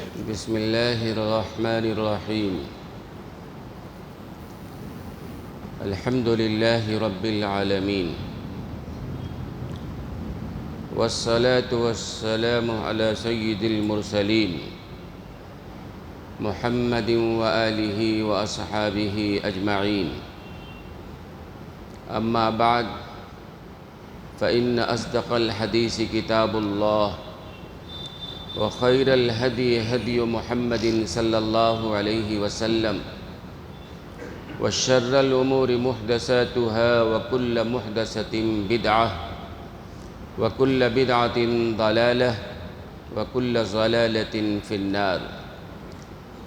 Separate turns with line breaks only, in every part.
بسم الله الرحمن الرحيم. الحمد لله رب العالمين، والصلاة والسلام على سيد المرسلين محمد وآله وأصحابه أجمعين. أما بعد، فإن أصدق الحديث كتاب الله، وخير الهدي هدي محمد صلى الله عليه وسلم، وشر الأمور محدثاتها، وكل محدثة بدعة، وكل بدعة ضلالة، وكل ضلالة في النار.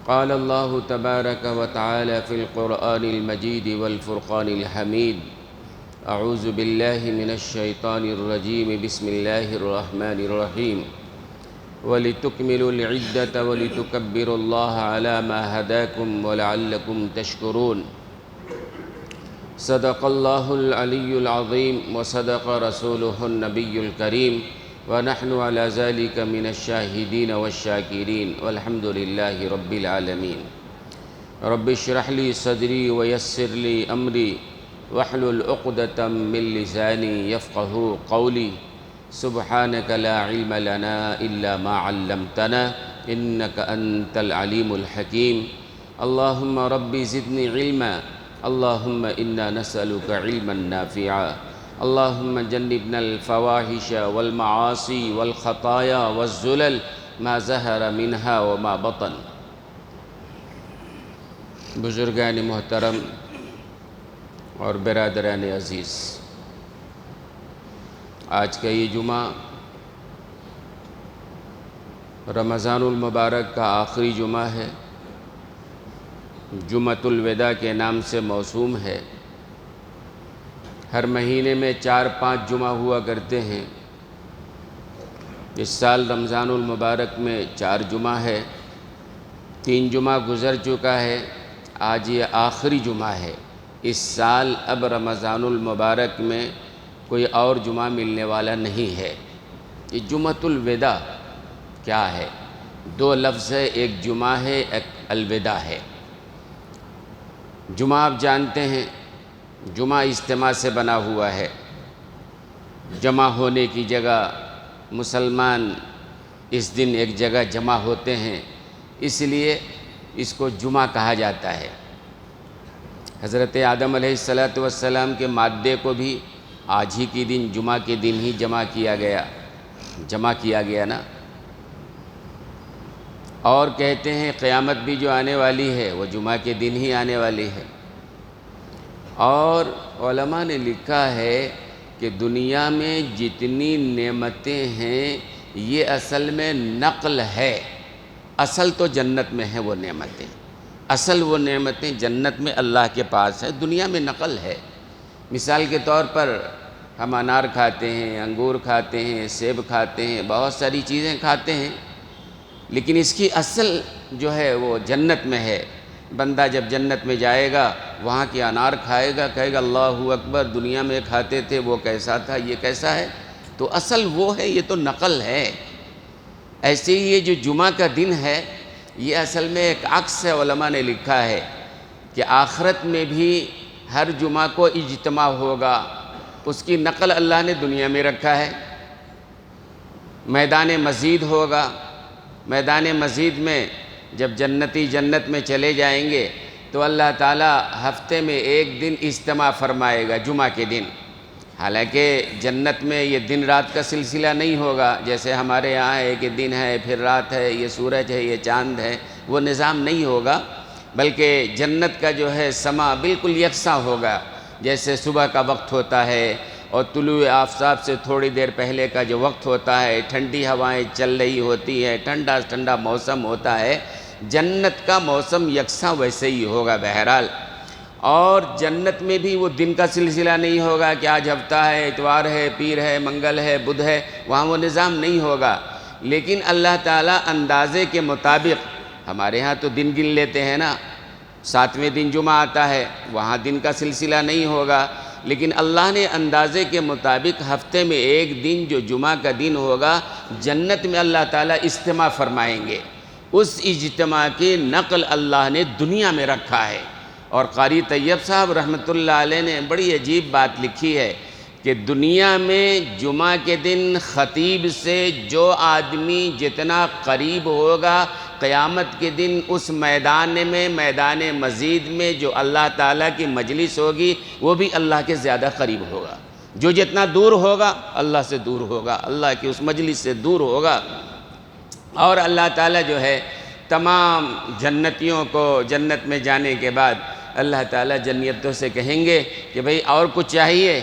قال الله تبارك وتعالى في القرآن المجيد والفرقان الحميد: أعوذ بالله من الشيطان الرجيم، بسم الله الرحمن الرحيم. وَلِتُكْمِلُوا الْعِدَّةَ وَلِتُكَبِّرُوا اللَّهَ عَلَى مَا هَدَاكُمْ وَلَعَلَّكُمْ تَشْكُرُونَ. صدق الله العلي العظيم، وصدق رسوله النبي الكريم، ونحن على ذلك من الشاهدين والشاكرين، والحمد لله رب العالمين. رب اشرح لي صدري ويسر لي أمري، واحلل عقدة من لساني يفقهوا قولي. سبحانك لا علم لنا إلا ما علمتنا، إنك أنت العليم الحكيم. اللهم رب زدني علما، اللهم إنا نسألك علما نافعا. اللهم جنبنا الفواحش والمعاصي والخطايا والزلل ما ظهر منها وما بطن. بزرگان محترم اور برادران عزیز، آج کا یہ جمعہ رمضان المبارک کا آخری جمعہ ہے، جمعۃ الوداع کے نام سے موسوم ہے۔ ہر مہینے میں 4-5 جمعہ ہوا کرتے ہیں۔ اس سال رمضان المبارک میں 4 جمعہ ہے، 3 جمعہ گزر چکا ہے، آج یہ آخری جمعہ ہے۔ اس سال اب رمضان المبارک میں کوئی اور جمعہ ملنے والا نہیں ہے۔ یہ جمعۃ الوداع کیا ہے؟ 2 لفظ ہے، ایک جمعہ ہے، ایک الوداع ہے۔ جمعہ آپ جانتے ہیں، جمعہ اجتماع سے بنا ہوا ہے، جمع ہونے کی جگہ۔ مسلمان اس دن ایک جگہ جمع ہوتے ہیں، اس لیے اس کو جمعہ کہا جاتا ہے۔ حضرت آدم علیہ السلام کے مادے کو بھی آج ہی کے دن، جمعہ کے دن ہی جمع کیا گیا نا۔ اور کہتے ہیں قیامت بھی جو آنے والی ہے وہ جمعہ کے دن ہی آنے والی ہے۔ اور علماء نے لکھا ہے کہ دنیا میں جتنی نعمتیں ہیں یہ اصل میں نقل ہے۔ اصل تو جنت میں ہے وہ نعمتیں، اصل وہ نعمتیں جنت میں اللہ کے پاس ہے، دنیا میں نقل ہے۔ مثال کے طور پر ہم انار کھاتے ہیں، انگور کھاتے ہیں، سیب کھاتے ہیں، بہت ساری چیزیں کھاتے ہیں، لیکن اس کی اصل جو ہے وہ جنت میں ہے۔ بندہ جب جنت میں جائے گا، وہاں کی انار کھائے گا، کہے گا اللہ اکبر، دنیا میں کھاتے تھے وہ کیسا تھا، یہ کیسا ہے؟ تو اصل وہ ہے، یہ تو نقل ہے۔ ایسے ہی یہ جو جمعہ کا دن ہے، یہ اصل میں ایک عکس ہے۔ علماء نے لکھا ہے کہ آخرت میں بھی ہر جمعہ کو اجتماع ہوگا، اس کی نقل اللہ نے دنیا میں رکھا ہے۔ میدان مزید ہوگا، میدان مزید میں جب جنتی جنت میں چلے جائیں گے تو اللہ تعالیٰ ہفتے میں 1 دن اجتماع فرمائے گا، جمعہ کے دن۔ حالانکہ جنت میں یہ دن رات کا سلسلہ نہیں ہوگا، جیسے ہمارے یہاں ہے کہ دن ہے پھر رات ہے، یہ سورج ہے یہ چاند ہے، وہ نظام نہیں ہوگا، بلکہ جنت کا جو ہے سما بالکل یکساں ہوگا۔ جیسے صبح کا وقت ہوتا ہے اور طلوع آفتاب سے تھوڑی دیر پہلے کا جو وقت ہوتا ہے، ٹھنڈی ہوائیں چل رہی ہوتی ہے، ٹھنڈا ٹھنڈا موسم ہوتا ہے، جنت کا موسم یکساں ویسے ہی ہوگا بہرحال۔ اور جنت میں بھی وہ دن کا سلسلہ نہیں ہوگا کہ آج ہفتہ ہے، اتوار ہے، پیر ہے، منگل ہے، بدھ ہے، وہاں وہ نظام نہیں ہوگا۔ لیکن اللہ تعالیٰ اندازے کے مطابق، ہمارے ہاں تو دن گن لیتے ہیں نا، 7ویں دن جمعہ آتا ہے، وہاں دن کا سلسلہ نہیں ہوگا، لیکن اللہ نے اندازے کے مطابق ہفتے میں 1 دن جو جمعہ کا دن ہوگا، جنت میں اللہ تعالیٰ اجتماع فرمائیں گے۔ اس اجتماع کی نقل اللہ نے دنیا میں رکھا ہے۔ اور قاری طیب صاحب رحمۃ اللہ علیہ نے بڑی عجیب بات لکھی ہے کہ دنیا میں جمعہ کے دن خطیب سے جو آدمی جتنا قریب ہوگا، قیامت کے دن اس میدان میں، میدان مزید میں جو اللہ تعالیٰ کی مجلس ہوگی، وہ بھی اللہ کے زیادہ قریب ہوگا۔ جو جتنا دور ہوگا اللہ سے دور ہوگا، اللہ کی اس مجلس سے دور ہوگا۔ اور اللہ تعالیٰ جو ہے تمام جنتیوں کو جنت میں جانے کے بعد اللہ تعالیٰ جنتوں سے کہیں گے کہ بھئی اور کچھ چاہیے،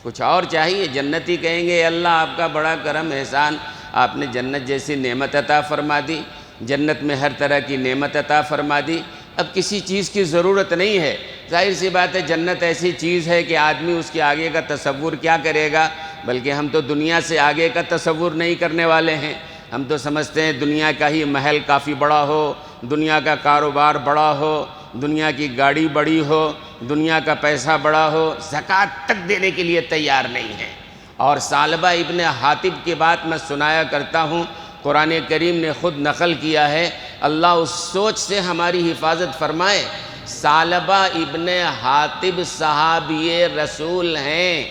کچھ اور چاہیے؟ جنتی کہیں گے اللہ آپ کا بڑا کرم احسان، آپ نے جنت جیسی نعمت عطا فرما دی، جنت میں ہر طرح کی نعمت عطا فرما دی، اب کسی چیز کی ضرورت نہیں ہے۔ ظاہر سی بات ہے جنت ایسی چیز ہے کہ آدمی اس کے آگے کا تصور کیا کرے گا، بلکہ ہم تو دنیا سے آگے کا تصور نہیں کرنے والے ہیں۔ ہم تو سمجھتے ہیں دنیا کا ہی محل کافی بڑا ہو، دنیا کا کاروبار بڑا ہو، دنیا کی گاڑی بڑی ہو، دنیا کا پیسہ بڑا ہو، زکوٰۃ تک دینے کے لیے تیار نہیں ہے۔ اور ثعلبہ ابن حاطب کی بات میں سنایا کرتا ہوں، قرآن کریم نے خود نقل کیا ہے، اللہ اس سوچ سے ہماری حفاظت فرمائے۔ ثعلبہ ابن حاطب صحابی رسول ہیں،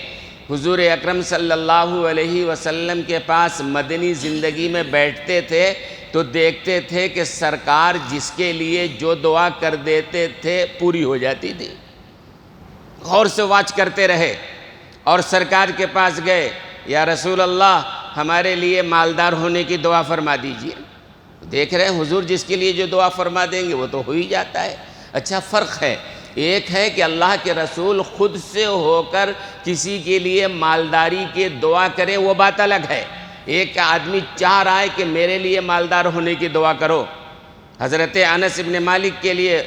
حضور اکرم صلی اللہ علیہ وسلم کے پاس مدنی زندگی میں بیٹھتے تھے تو دیکھتے تھے کہ سرکار جس کے لیے جو دعا کر دیتے تھے پوری ہو جاتی تھی۔ غور سے واچ کرتے رہے اور سرکار کے پاس گئے، یا رسول اللہ ہمارے لیے مالدار ہونے کی دعا فرما دیجئے۔ دیکھ رہے ہیں حضور جس کے لیے جو دعا فرما دیں گے وہ تو ہو ہی جاتا ہے۔ اچھا فرق ہے، ایک ہے کہ اللہ کے رسول خود سے ہو کر کسی کے لیے مالداری کی دعا کریں، وہ بات الگ ہے۔ ایک آدمی چاہ رہا ہے کہ میرے لیے مالدار ہونے کی دعا کرو۔ حضرت انس بن مالک کے لیے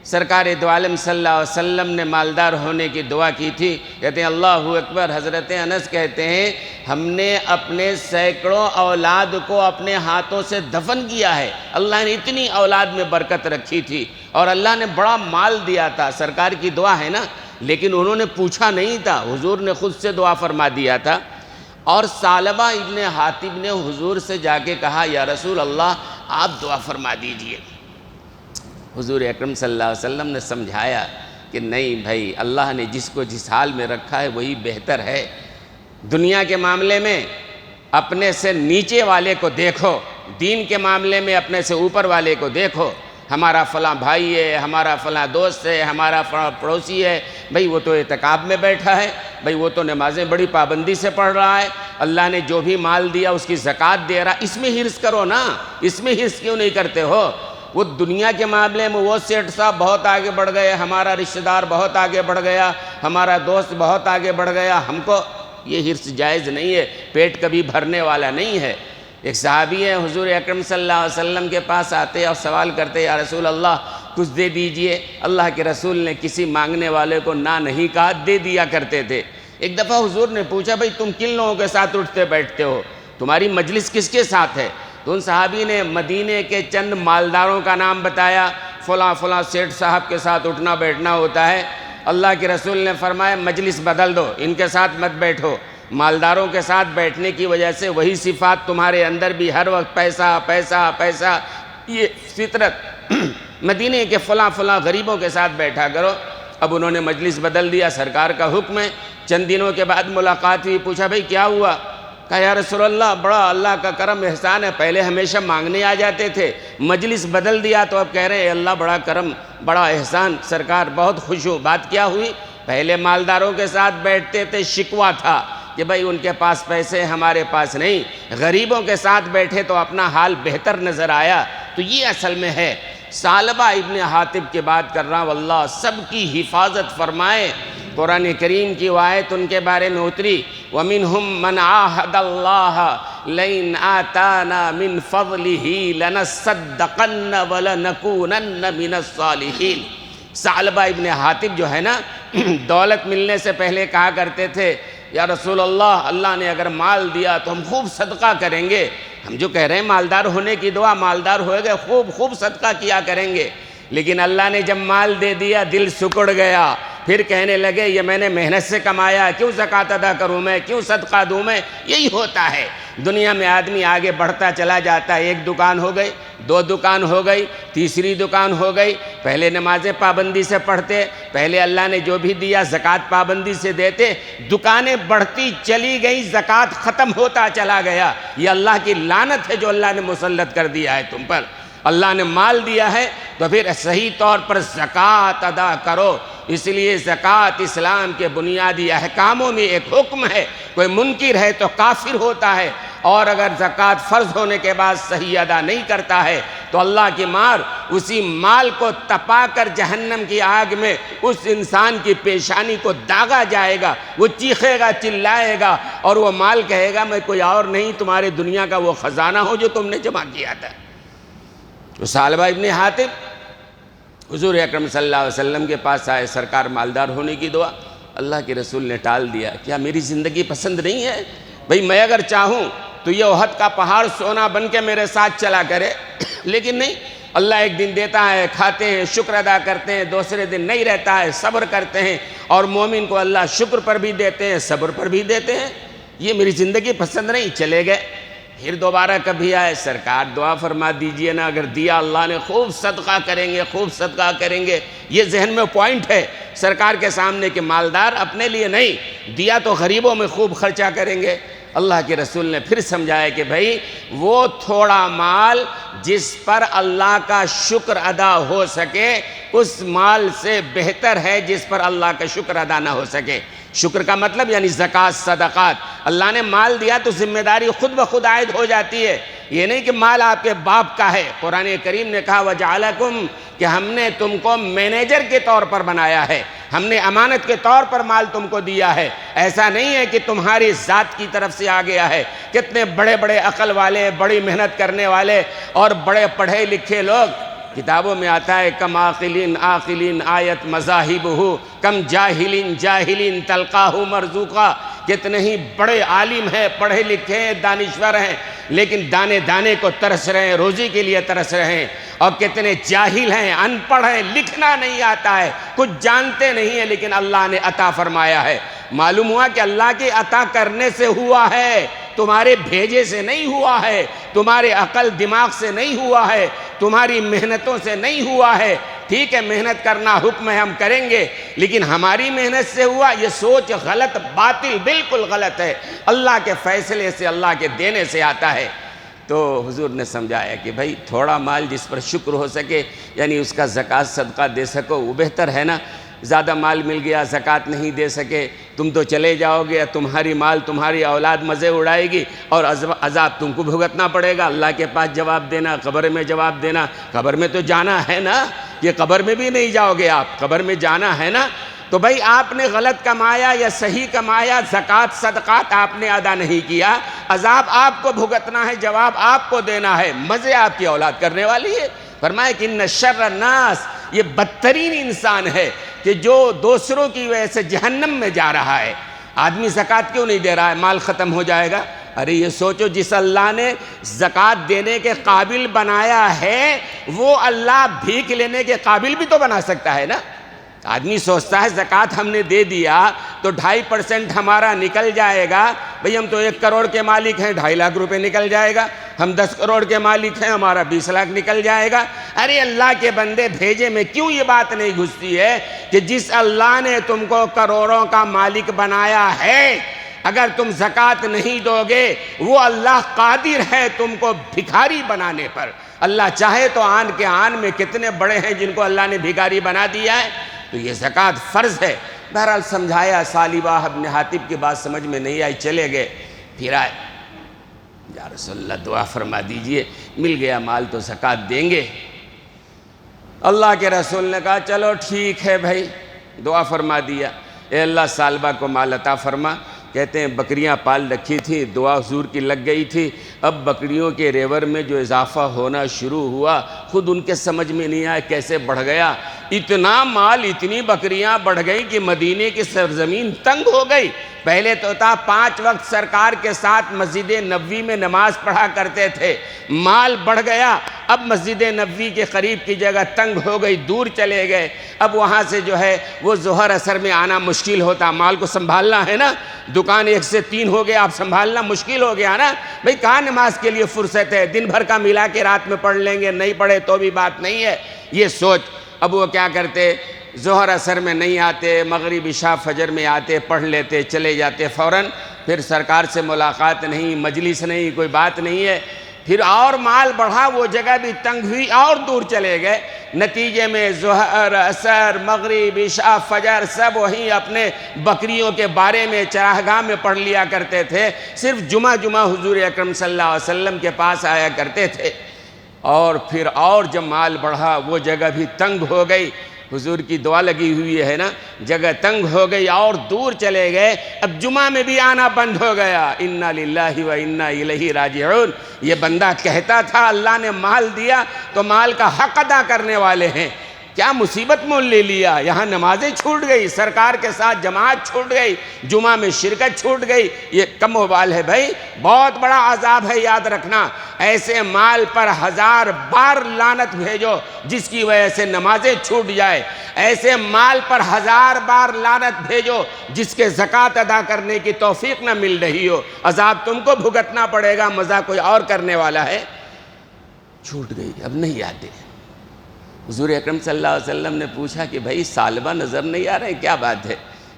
سرکار دو عالم صلی اللہ علیہ وسلم نے مالدار ہونے کی دعا کی تھی، کہتے ہیں اللہ اکبر۔ حضرت انس کہتے ہیں ہم نے اپنے سینکڑوں اولاد کو اپنے ہاتھوں سے دفن کیا ہے، اللہ نے اتنی اولاد میں برکت رکھی تھی اور اللہ نے بڑا مال دیا تھا، سرکار کی دعا ہے نا، لیکن انہوں نے پوچھا نہیں تھا، حضور نے خود سے دعا فرما دیا تھا۔ اور ثعلبہ ابن حاطب نے حضور سے جا کے کہا یا رسول اللہ آپ دعا فرما دیجئے۔ حضور اکرم صلی اللہ علیہ وسلم نے سمجھایا کہ نہیں بھائی، اللہ نے جس کو جس حال میں رکھا ہے وہی بہتر ہے۔ دنیا کے معاملے میں اپنے سے نیچے والے کو دیکھو، دین کے معاملے میں اپنے سے اوپر والے کو دیکھو۔ ہمارا فلاں بھائی ہے، ہمارا فلاں دوست ہے، ہمارا فلاں پڑوسی ہے، بھئی وہ تو اعتکاف میں بیٹھا ہے، بھئی وہ تو نمازیں بڑی پابندی سے پڑھ رہا ہے، اللہ نے جو بھی مال دیا اس کی زکوٰۃ دے رہا، اس میں حرص کرو نا، اس میں حرص کیوں نہیں کرتے ہو؟ وہ دنیا کے معاملے میں وہ سیٹھ صاحب بہت آگے بڑھ گئے، ہمارا رشتہ دار بہت آگے بڑھ گیا، ہمارا دوست بہت آگے بڑھ گیا، ہم کو یہ حرص جائز نہیں ہے، پیٹ کبھی بھرنے والا نہیں ہے۔ ایک صحابی ہے حضور اکرم صلی اللہ علیہ وسلم کے پاس آتے اور سوال کرتے یا رسول اللہ کچھ دے دیجئے۔ اللہ کے رسول نے کسی مانگنے والے کو نہ نہیں کہا، دے دیا کرتے تھے۔ ایک دفعہ حضور نے پوچھا بھئی تم کن لوگوں کے ساتھ اٹھتے بیٹھتے ہو، تمہاری مجلس کس کے ساتھ ہے؟ تو ان صحابی نے مدینے کے چند مالداروں کا نام بتایا، فلاں فلاں سیٹھ صاحب کے ساتھ اٹھنا بیٹھنا ہوتا ہے۔ اللہ کے رسول نے فرمایا مجلس بدل دو، ان کے ساتھ مت بیٹھو۔ مالداروں کے ساتھ بیٹھنے کی وجہ سے وہی صفات تمہارے اندر بھی ہر وقت پیسہ پیسہ پیسہ، یہ فطرت۔ مدینے کے فلاں فلاں غریبوں کے ساتھ بیٹھا کرو۔ اب انہوں نے مجلس بدل دیا، سرکار کا حکم ہے۔ چند دنوں کے بعد ملاقات ہوئی، پوچھا بھئی کیا ہوا؟ کہا یا رسول اللہ بڑا اللہ کا کرم احسان ہے، پہلے ہمیشہ مانگنے آ جاتے تھے، مجلس بدل دیا تو اب کہہ رہے ہیں اللہ بڑا کرم بڑا احسان، سرکار بہت خوش ہوں۔ بات کیا ہوئی؟ پہلے مالداروں کے ساتھ بیٹھتے تھے، شکوہ تھا کہ بھئی ان کے پاس پیسے ہمارے پاس نہیں، غریبوں کے ساتھ بیٹھے تو اپنا حال بہتر نظر آیا۔ تو یہ اصل میں ہے۔ ثعلبہ ابن حاطب کی بات کر رہا ہوں، اللہ سب کی حفاظت فرمائے۔ قرآن کریم کی آیت ان کے بارے میں اتری وَمِنْهُمْ مَنْ عَاهَدَ اللَّهَ لَئِنْ آتَانَا مِنْ فَضْلِهِ لَنَصَّدَّقَنَّ وَلَنَكُونَنَّ مِنَ الصَّالِحِينَ۔ ثعلبہ ابن حاطب جو ہے نا، دولت ملنے سے پہلے کہا کرتے تھے یا رسول اللہ اللہ نے اگر مال دیا تو ہم خوب صدقہ کریں گے۔ ہم جو کہہ رہے ہیں مالدار ہونے کی دعا، مالدار ہوئے گئے خوب صدقہ کیا کریں گے، لیکن اللہ نے جب مال دے دیا دل سکڑ گیا، پھر کہنے لگے یہ میں نے محنت سے کمایا، کیوں زکوٰۃ ادا کروں میں، کیوں صدقہ دوں میں؟ یہی ہوتا ہے دنیا میں، آدمی آگے بڑھتا چلا جاتا ہے، ایک دکان ہو گئی، 2 دکان ہو گئی، تیسری دکان ہو گئی، پہلے نمازیں پابندی سے پڑھتے، پہلے اللہ نے جو بھی دیا زکوٰۃ پابندی سے دیتے، دکانیں بڑھتی چلی گئی، زکوٰۃ ختم ہوتا چلا گیا۔ یہ اللہ کی لعنت ہے جو اللہ نے مسلط کر دیا ہے تم پر۔ اللہ نے مال دیا ہے تو پھر صحیح طور پر زکوٰۃ ادا کرو۔ اس لیے زکوٰۃ اسلام کے بنیادی احکاموں میں ایک حکم ہے، کوئی منکر ہے تو کافر ہوتا ہے، اور اگر زکوٰۃ فرض ہونے کے بعد صحیح ادا نہیں کرتا ہے تو اللہ کی مار، اسی مال کو تپا کر جہنم کی آگ میں اس انسان کی پیشانی کو داغا جائے گا، وہ چیخے گا، چلائے گا، اور وہ مال کہے گا میں کوئی اور نہیں، تمہارے دنیا کا وہ خزانہ ہو جو تم نے جمع کیا تھا۔ ثعلبہ ابن حاتب حضور اکرم صلی اللہ علیہ وسلم کے پاس آئے، سرکار مالدار ہونے کی دعا، اللہ کے رسول نے ٹال دیا۔ کیا میری زندگی پسند نہیں ہے؟ بھئی میں اگر چاہوں تو یہ احد کا پہاڑ سونا بن کے میرے ساتھ چلا کرے، لیکن نہیں، اللہ ایک دن دیتا ہے، کھاتے ہیں، شکر ادا کرتے ہیں، دوسرے دن نہیں رہتا ہے، صبر کرتے ہیں، اور مومن کو اللہ شکر پر بھی دیتے ہیں، صبر پر بھی دیتے ہیں۔ یہ میری زندگی پسند نہیں، چلے گئے۔ پھر دوبارہ کبھی آئے، سرکار دعا فرما دیجئے نا، اگر دیا اللہ نے خوب صدقہ کریں گے، خوب صدقہ کریں گے۔ یہ ذہن میں پوائنٹ ہے سرکار کے سامنے کہ مالدار اپنے لیے نہیں، دیا تو غریبوں میں خوب خرچہ کریں گے۔ اللہ کے رسول نے پھر سمجھایا کہ بھائی وہ تھوڑا مال جس پر اللہ کا شکر ادا ہو سکے اس مال سے بہتر ہے جس پر اللہ کا شکر ادا نہ ہو سکے۔ شکر کا مطلب یعنی زکوٰۃ، صدقات۔ اللہ نے مال دیا تو ذمہ داری خود بخود عائد ہو جاتی ہے، یہ نہیں کہ مال آپ کے باپ کا ہے۔ قرآن کریم نے کہا وَجَعَلَكُمْ، کہ ہم نے تم کو مینیجر کے طور پر بنایا ہے، ہم نے امانت کے طور پر مال تم کو دیا ہے، ایسا نہیں ہے کہ تمہاری ذات کی طرف سے آ گیا ہے۔ کتنے بڑے بڑے عقل والے، بڑی محنت کرنے والے اور بڑے پڑھے لکھے لوگ، کتابوں میں آتا ہے کم عاقلین عاقلین آیت مذاہبہ، کم جاہلین جاہلین تلقاہ مرزوقا، کتنے ہی بڑے عالم ہیں، پڑھے لکھے ہیں، دانشور ہیں، لیکن دانے دانے کو ترس رہے ہیں، روزی کے لیے ترس رہے ہیں، اور کتنے جاہل ہیں، ان پڑھ ہیں، لکھنا نہیں آتا ہے، کچھ جانتے نہیں ہیں، لیکن اللہ نے عطا فرمایا ہے۔ معلوم ہوا کہ اللہ کے عطا کرنے سے ہوا ہے، تمہارے بھیجے سے نہیں ہوا ہے، تمہارے عقل دماغ سے نہیں ہوا ہے، تمہاری محنتوں سے نہیں ہوا ہے۔ ٹھیک ہے، محنت کرنا حکم ہے، ہم کریں گے، لیکن ہماری محنت سے ہوا، یہ سوچ غلط، باطل، بالکل غلط ہے۔ اللہ کے فیصلے سے، اللہ کے دینے سے آتا ہے۔ تو حضور نے سمجھایا کہ بھائی تھوڑا مال جس پر شکر ہو سکے، یعنی اس کا زکوٰۃ صدقہ دے سکو، وہ بہتر ہے نا۔ زیادہ مال مل گیا، زکوٰۃ نہیں دے سکے، تم تو چلے جاؤ گے، تمہاری مال تمہاری اولاد مزے اڑائے گی، اور عذاب تم کو بھگتنا پڑے گا، اللہ کے پاس جواب دینا، قبر میں جواب دینا۔ قبر میں تو جانا ہے نا، یہ قبر میں بھی نہیں جاؤ گے آپ، قبر میں جانا ہے نا۔ تو بھائی آپ نے غلط کمایا یا صحیح کمایا، زکوٰۃ صدقات آپ نے ادا نہیں کیا، عذاب آپ کو بھگتنا ہے، جواب آپ کو دینا ہے، مزے آپ کی اولاد کرنے والی ہے۔ فرمایا کہ ان شر الناس، یہ بدترین انسان ہے کہ جو دوسروں کی وجہ سے جہنم میں جا رہا ہے۔ آدمی زکوٰۃ کیوں نہیں دے رہا ہے؟ مال ختم ہو جائے گا۔ ارے یہ سوچو، جس اللہ نے زکوٰۃ دینے کے قابل بنایا ہے وہ اللہ بھیک لینے کے قابل بھی تو بنا سکتا ہے نا۔ آدمی سوچتا ہے زکوٰۃ ہم نے دے دیا تو 2.5% ہمارا نکل جائے گا، بھئی ہم تو 1 کروڑ کے مالک ہیں، 2.5 لاکھ روپے نکل جائے گا، ہم 10 کروڑ کے مالک ہیں، ہمارا 20 لاکھ نکل جائے گا۔ ارے اللہ کے بندے، بھیجے میں کیوں یہ بات نہیں گھستی ہے کہ جس اللہ نے تم کو کروڑوں کا مالک بنایا ہے، اگر تم زکوٰۃ نہیں دو گے، وہ اللہ قادر ہے تم کو بھکاری بنانے پر۔ اللہ چاہے تو آن کے آن میں کتنے بڑے ہیں جن کو اللہ نے بھکاری بنا دیا ہے۔ تو یہ زکوٰۃ فرض ہے۔ بہرحال سمجھایا، ثعلبہ ابن حاتب کی بات سمجھ میں نہیں آئی، چلے گئے۔ پھر آئے، یا رسول اللہ دعا فرما دیجئے، مل گیا مال تو زکوٰۃ دیں گے۔ اللہ کے رسول نے کہا چلو ٹھیک ہے بھائی، دعا فرما دیا، اے اللہ ثعلبہ کو مال عطا فرما۔ کہتے ہیں بکریاں پال رکھی تھیں، دعا حضور کی لگ گئی تھی، اب بکریوں کے ریور میں جو اضافہ ہونا شروع ہوا، خود ان کے سمجھ میں نہیں آیا کیسے بڑھ گیا۔ اتنا مال، اتنی بکریاں بڑھ گئی کہ مدینے کی سرزمین تنگ ہو گئی۔ پہلے تو تھا 5 وقت سرکار کے ساتھ مسجد نبوی میں نماز پڑھا کرتے تھے، مال بڑھ گیا، اب مسجد نبوی کے قریب کی جگہ تنگ ہو گئی، دور چلے گئے، اب وہاں سے جو ہے وہ ظہر اثر میں آنا مشکل ہوتا، مال کو سنبھالنا ہے نا، دکان 1 سے 3 ہو گیا، آپ سنبھالنا مشکل ہو گیا نا، بھئی کہاں نماز کے لیے فرصت ہے، دن بھر کا ملا کے رات میں پڑھ لیں گے، نہیں پڑھے تو بھی بات نہیں ہے، یہ سوچ۔ اب وہ کیا کرتے، ظہر اثر میں نہیں آتے، مغرب عشاء فجر میں آتے، پڑھ لیتے، چلے جاتے فوراً، پھر سرکار سے ملاقات نہیں، مجلس نہیں، کوئی بات نہیں ہے، پھر اور مال بڑھا، وہ جگہ بھی تنگ ہوئی، اور دور چلے گئے، نتیجے میں ظہر اثر مغرب عشاء فجر سب وہیں اپنے بکریوں کے بارے میں چراگاہ میں پڑھ لیا کرتے تھے، صرف جمعہ حضور اکرم صلی اللہ علیہ وسلم کے پاس آیا کرتے تھے، اور پھر اور جب مال بڑھا وہ جگہ بھی تنگ ہو گئی، حضور کی دعا لگی ہوئی ہے نا، جگہ تنگ ہو گئی اور دور چلے گئے، اب جمعہ میں بھی آنا بند ہو گیا، انا للہ و انا الیہ راجعون۔ یہ بندہ کہتا تھا اللہ نے مال دیا تو مال کا حق ادا کرنے والے ہیں، کیا مصیبت مول لے لیا، یہاں نمازیں چھوٹ گئی، سرکار کے ساتھ جماعت چھوٹ گئی، جمعہ میں شرکت چھوٹ گئی، یہ کم وبال ہے بھائی، بہت بڑا عذاب ہے، یاد رکھنا۔ ایسے مال پر 1000 بار لعنت بھیجو جس کی وجہ سے نمازیں چھوٹ جائے، ایسے مال پر 1000 بار لعنت بھیجو جس کے زکوٰۃ ادا کرنے کی توفیق نہ مل رہی ہو، عذاب تم کو بھگتنا پڑے گا، مزہ کوئی اور کرنے والا ہے۔ چھوٹ گئی، اب نہیں آتے۔ حضور اکرم صلی اللہ علیہ وسلم نے پوچھا کہ بھائی سالبہ نظر نہیں آ رہے ہیں، کیا بات ہے؟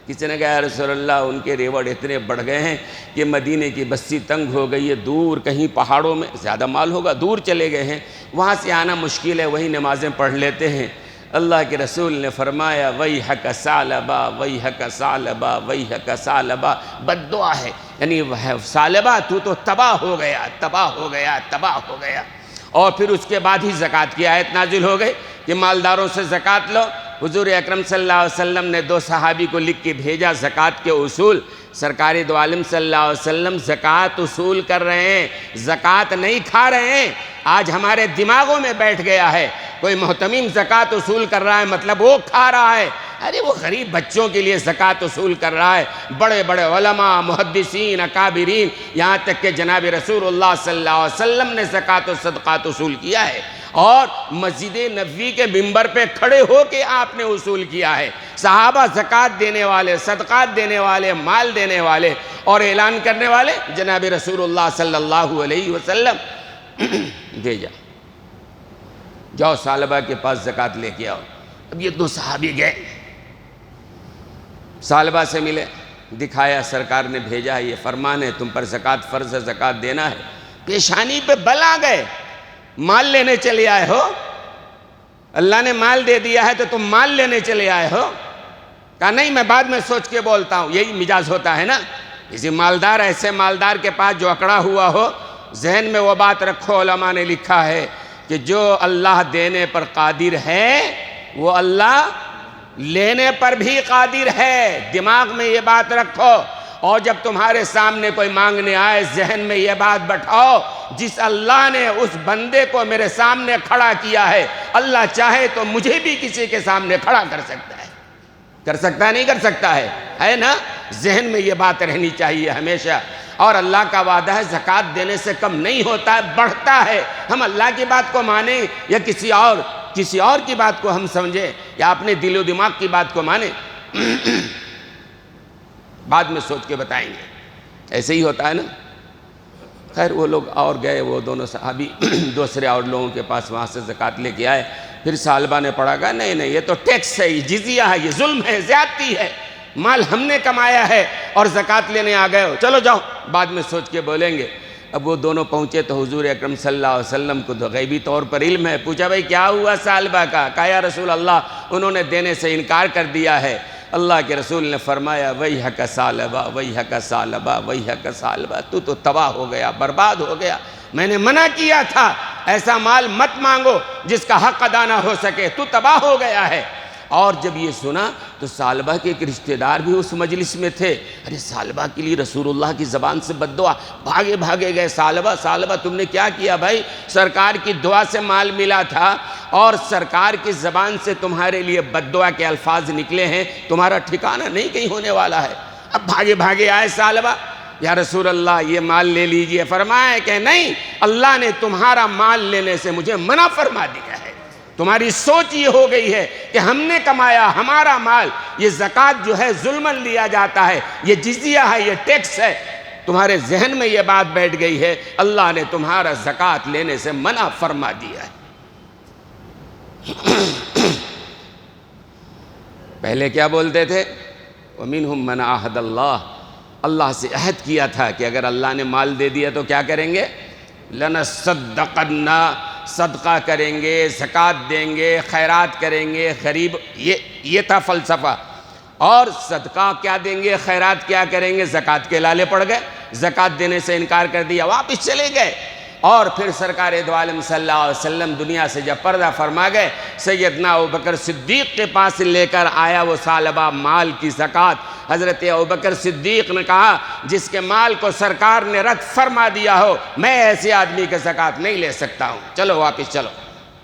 کسی نے کہا یا رسول اللہ ان کے ریوڑ اتنے بڑھ گئے ہیں کہ مدینے کی بستی تنگ ہو گئی ہے، دور کہیں پہاڑوں میں زیادہ مال ہوگا، دور چلے گئے ہیں، وہاں سے آنا مشکل ہے، وہی نمازیں پڑھ لیتے ہیں۔ اللہ کے رسول نے فرمایا ویحک ثعلبہ ویحک ثعلبہ ویحک ثعلبہ، بد دعا ہے، یعنی ثعلبہ تو تباہ ہو گیا، تباہ ہو گیا، تباہ ہو گیا۔ اور پھر اس کے بعد ہی زکوٰۃ کی آیت نازل ہو گئی کہ مالداروں سے زکوٰۃ لو۔ حضور اکرم صلی اللہ علیہ وسلم نے 2 صحابی کو لکھ کے بھیجا زکوٰۃ کے اصول، سرکار دو عالم صلی اللہ علیہ وسلم زکوٰۃ اصول کر رہے ہیں، زکوٰۃ نہیں کھا رہے ہیں۔ آج ہمارے دماغوں میں بیٹھ گیا ہے، کوئی محتمیم زکوٰۃ اصول کر رہا ہے مطلب وہ کھا رہا ہے، ارے وہ غریب بچوں کے لیے زکوٰۃ اصول کر رہا ہے، بڑے بڑے علماء، محدثین، اکابرین، یہاں تک کہ جناب رسول اللہ صلی اللہ علیہ وسلم نے زکوٰۃ و صدقات اصول کیا ہے، اور مسجد نبوی کے منبر پہ کھڑے ہو کے آپ نے اصول کیا ہے۔ صحابہ زکوٰۃ دینے والے، صدقات دینے والے، مال دینے والے اور اعلان کرنے والے جناب رسول اللہ صلی اللہ علیہ وسلم۔ بھیجا جاؤ ثعلبہ کے پاس زکوٰۃ لے کے آؤ۔ اب یہ 2 صحابی گئے، ثعلبہ سے ملے، دکھایا، سرکار نے بھیجا ہے، یہ فرمان ہے، تم پر زکوٰۃ فرض ہے، زکوٰۃ دینا ہے۔ پیشانی پہ بل آ گئے، مال لینے چلے آئے ہو، اللہ نے مال دے دیا ہے تو تم مال لینے چلے آئے ہو؟ کہا نہیں میں بعد میں سوچ کے بولتا ہوں، یہی مزاج ہوتا ہے نا کسی مالدار، ایسے مالدار کے پاس جو اکڑا ہوا ہو، ذہن میں وہ بات رکھو، علماء نے لکھا ہے کہ جو اللہ دینے پر قادر ہے وہ اللہ لینے پر بھی قادر ہے، دماغ میں یہ بات رکھو، اور جب تمہارے سامنے کوئی مانگنے آئے ذہن میں یہ بات بٹھاؤ، جس اللہ نے اس بندے کو میرے سامنے کھڑا کیا ہے، اللہ چاہے تو مجھے بھی کسی کے سامنے کھڑا کر سکتا ہے، کر سکتا ہے نہیں کر سکتا ہے نا؟ ذہن میں یہ بات رہنی چاہیے ہمیشہ، اور اللہ کا وعدہ ہے زکوٰۃ دینے سے کم نہیں ہوتا ہے، بڑھتا ہے۔ ہم اللہ کی بات کو مانیں یا کسی اور کی بات کو ہم سمجھیں یا اپنے دل و دماغ کی بات کو مانیں، بعد میں سوچ کے بتائیں گے، ایسے ہی ہوتا ہے نا۔ خیر وہ لوگ اور گئے، وہ دونوں صحابی دوسرے اور لوگوں کے پاس وہاں سے زکوٰۃ لے کے آئے، پھر ثعلبہ نے پڑھا گا نہیں یہ تو ٹیکس ہے، یہ جزیہ ہے، یہ ظلم ہے، زیادتی ہے، مال ہم نے کمایا ہے اور زکوٰۃ لینے آ گئے ہو، چلو جاؤ بعد میں سوچ کے بولیں گے۔ اب وہ دونوں پہنچے تو حضور اکرم صلی اللہ علیہ وسلم کو تو غیبی طور پر علم ہے، پوچھا بھائی کیا ہوا ثعلبہ کا؟ کہا یا رسول اللہ انہوں نے دینے سے انکار کر دیا ہے۔ اللہ کے رسول نے فرمایا ویحک ثعلبہ ویحک ثعلبہ ویحک ثعلبہ، تو تباہ ہو گیا، برباد ہو گیا، میں نے منع کیا تھا ایسا مال مت مانگو جس کا حق ادا نہ ہو سکے، تو تباہ ہو گیا ہے۔ اور جب یہ سنا تو ثعلبہ کے ایک رشتہ دار بھی اس مجلس میں تھے، ارے ثعلبہ کے لیے رسول اللہ کی زبان سے بد دعا، بھاگے گئے، ثعلبہ تم نے کیا کیا بھائی؟ سرکار کی دعا سے مال ملا تھا اور سرکار کی زبان سے تمہارے لیے بد دعا کے الفاظ نکلے ہیں، تمہارا ٹھکانہ نہیں کہیں ہونے والا ہے۔ اب بھاگے آئے ثعلبہ، یا رسول اللہ یہ مال لے لیجئے، فرمایا کہ نہیں، اللہ نے تمہارا مال لینے سے مجھے منع فرما دیا ہے۔ تمہاری سوچ یہ ہو گئی ہے کہ ہم نے کمایا، ہمارا مال، یہ زکوٰۃ جو ہے ظلماً لیا جاتا ہے، یہ جزیہ ہے، یہ ٹیکس ہے، تمہارے ذہن میں یہ بات بیٹھ گئی ہے، اللہ نے تمہارا زکوٰۃ لینے سے منع فرما دیا ہے۔ پہلے کیا بولتے تھے؟ وَمِنْهُمْ مَنْ عَاهَدَ اللَّهُ، اللہ سے عہد کیا تھا کہ اگر اللہ نے مال دے دیا تو کیا کریں گے؟ لَنَصَّدَّقَنَّ، صدقہ کریں گے، زکوٰۃ دیں گے، خیرات کریں گے، غریب، یہ تھا فلسفہ۔ اور صدقہ کیا دیں گے، خیرات کیا کریں گے، زکوٰۃ کے لالے پڑ گئے، زکوٰۃ دینے سے انکار کر دیا، واپس چلے گئے۔ اور پھر سرکار دو عالم صلی اللہ علیہ وسلم دنیا سے جب پردہ فرما گئے، سیدنا ابوبکر صدیق کے پاس لے کر آیا وہ ثعلبہ مال کی زکوٰۃ۔ حضرت ابوبکر صدیق نے کہا جس کے مال کو سرکار نے رد فرما دیا ہو، میں ایسے آدمی کے زکوٰۃ نہیں لے سکتا ہوں، چلو واپس چلو۔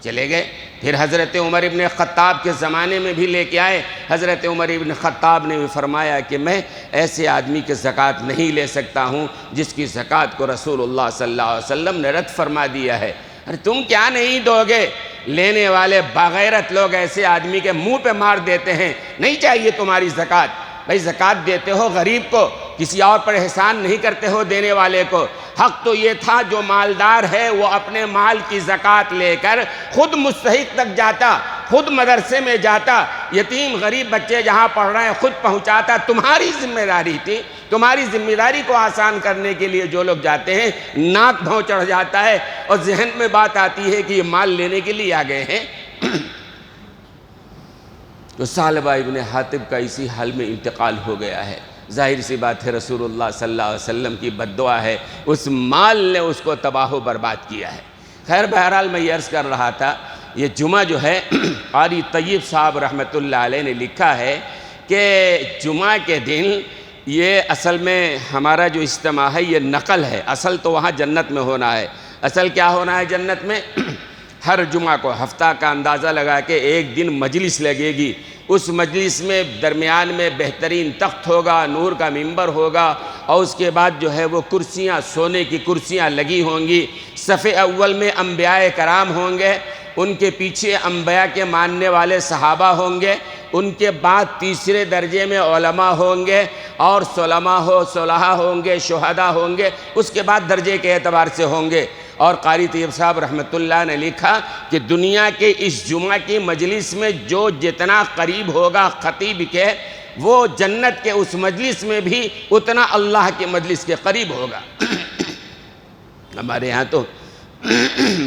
چلے گئے۔ پھر حضرت عمر ابن خطاب کے زمانے میں بھی لے کے آئے، حضرت عمر ابن خطاب نے بھی فرمایا کہ میں ایسے آدمی کے زکوٰۃ نہیں لے سکتا ہوں جس کی زکوٰۃ کو رسول اللہ صلی اللہ علیہ وسلم نے رد فرما دیا ہے۔ ارے تم کیا نہیں دو گے؟ لینے والے باغیرت لوگ ایسے آدمی کے منہ پہ مار دیتے ہیں، نہیں چاہیے تمہاری زکوٰۃ۔ بھائی زکوٰۃ دیتے ہو غریب کو، کسی اور پر احسان نہیں کرتے ہو دینے والے کو۔ حق تو یہ تھا جو مالدار ہے وہ اپنے مال کی زکوٰۃ لے کر خود مستحق تک جاتا، خود مدرسے میں جاتا، یتیم غریب بچے جہاں پڑھ رہے ہیں خود پہنچاتا۔ تمہاری ذمہ داری تھی، تمہاری ذمہ داری کو آسان کرنے کے لیے جو لوگ جاتے ہیں ناک بھوں چڑھ جاتا ہے اور ذہن میں بات آتی ہے کہ یہ مال لینے کے لیے آ گئے ہیں۔ تو ثعلبہ ابن حاطب کا اسی حال میں انتقال ہو گیا ہے۔ ظاہر سی بات ہے رسول اللہ صلی اللہ علیہ وسلم کی بد دعا ہے، اس مال نے اس کو تباہ و برباد کیا ہے۔ خیر بہرحال میں یہ عرض کر رہا تھا، یہ جمعہ جو ہے قاری طیب صاحب رحمۃ اللہ علیہ نے لکھا ہے کہ جمعہ کے دن یہ اصل میں ہمارا جو اجتماع ہے یہ نقل ہے، اصل تو وہاں جنت میں ہونا ہے۔ اصل کیا ہونا ہے جنت میں؟ ہر جمعہ کو ہفتہ کا اندازہ لگا کے ایک دن مجلس لگے گی، اس مجلس میں درمیان میں بہترین تخت ہوگا، نور کا منبر ہوگا، اور اس کے بعد جو ہے وہ کرسیاں، سونے کی کرسیاں لگی ہوں گی۔ صف اول میں انبیاء کرام ہوں گے، ان کے پیچھے انبیاء کے ماننے والے صحابہ ہوں گے، ان کے بعد تیسرے درجے میں علماء ہوں گے، اور صلحاء ہوں گے، شہداء ہوں گے، اس کے بعد درجے کے اعتبار سے ہوں گے۔ اور قاری طیب صاحب رحمۃ اللہ نے لکھا کہ دنیا کے اس جمعہ کی مجلس میں جو جتنا قریب ہوگا خطیب کے، وہ جنت کے اس مجلس میں بھی اتنا اللہ کے مجلس کے قریب ہوگا۔ ہمارے یہاں تو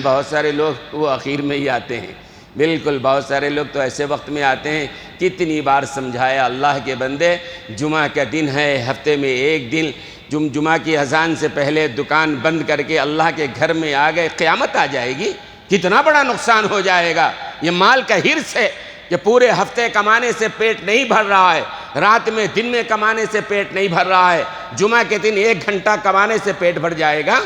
بہت سارے لوگ وہ اخیر میں ہی آتے ہیں، بالکل بہت سارے لوگ تو ایسے وقت میں آتے ہیں، کتنی بار سمجھایا اللہ کے بندے، جمعہ کا دن ہے، ہفتے میں ایک دن، جمعہ کی اذان سے پہلے دکان بند کر کے اللہ کے گھر میں آ گئے، قیامت آ جائے گی، کتنا بڑا نقصان ہو جائے گا۔ یہ مال کا حرص ہے کہ پورے ہفتے کمانے سے پیٹ نہیں بھر رہا ہے، رات میں دن میں کمانے سے پیٹ نہیں بھر رہا ہے، جمعہ کے دن 1 گھنٹہ کمانے سے پیٹ بھر جائے گا۔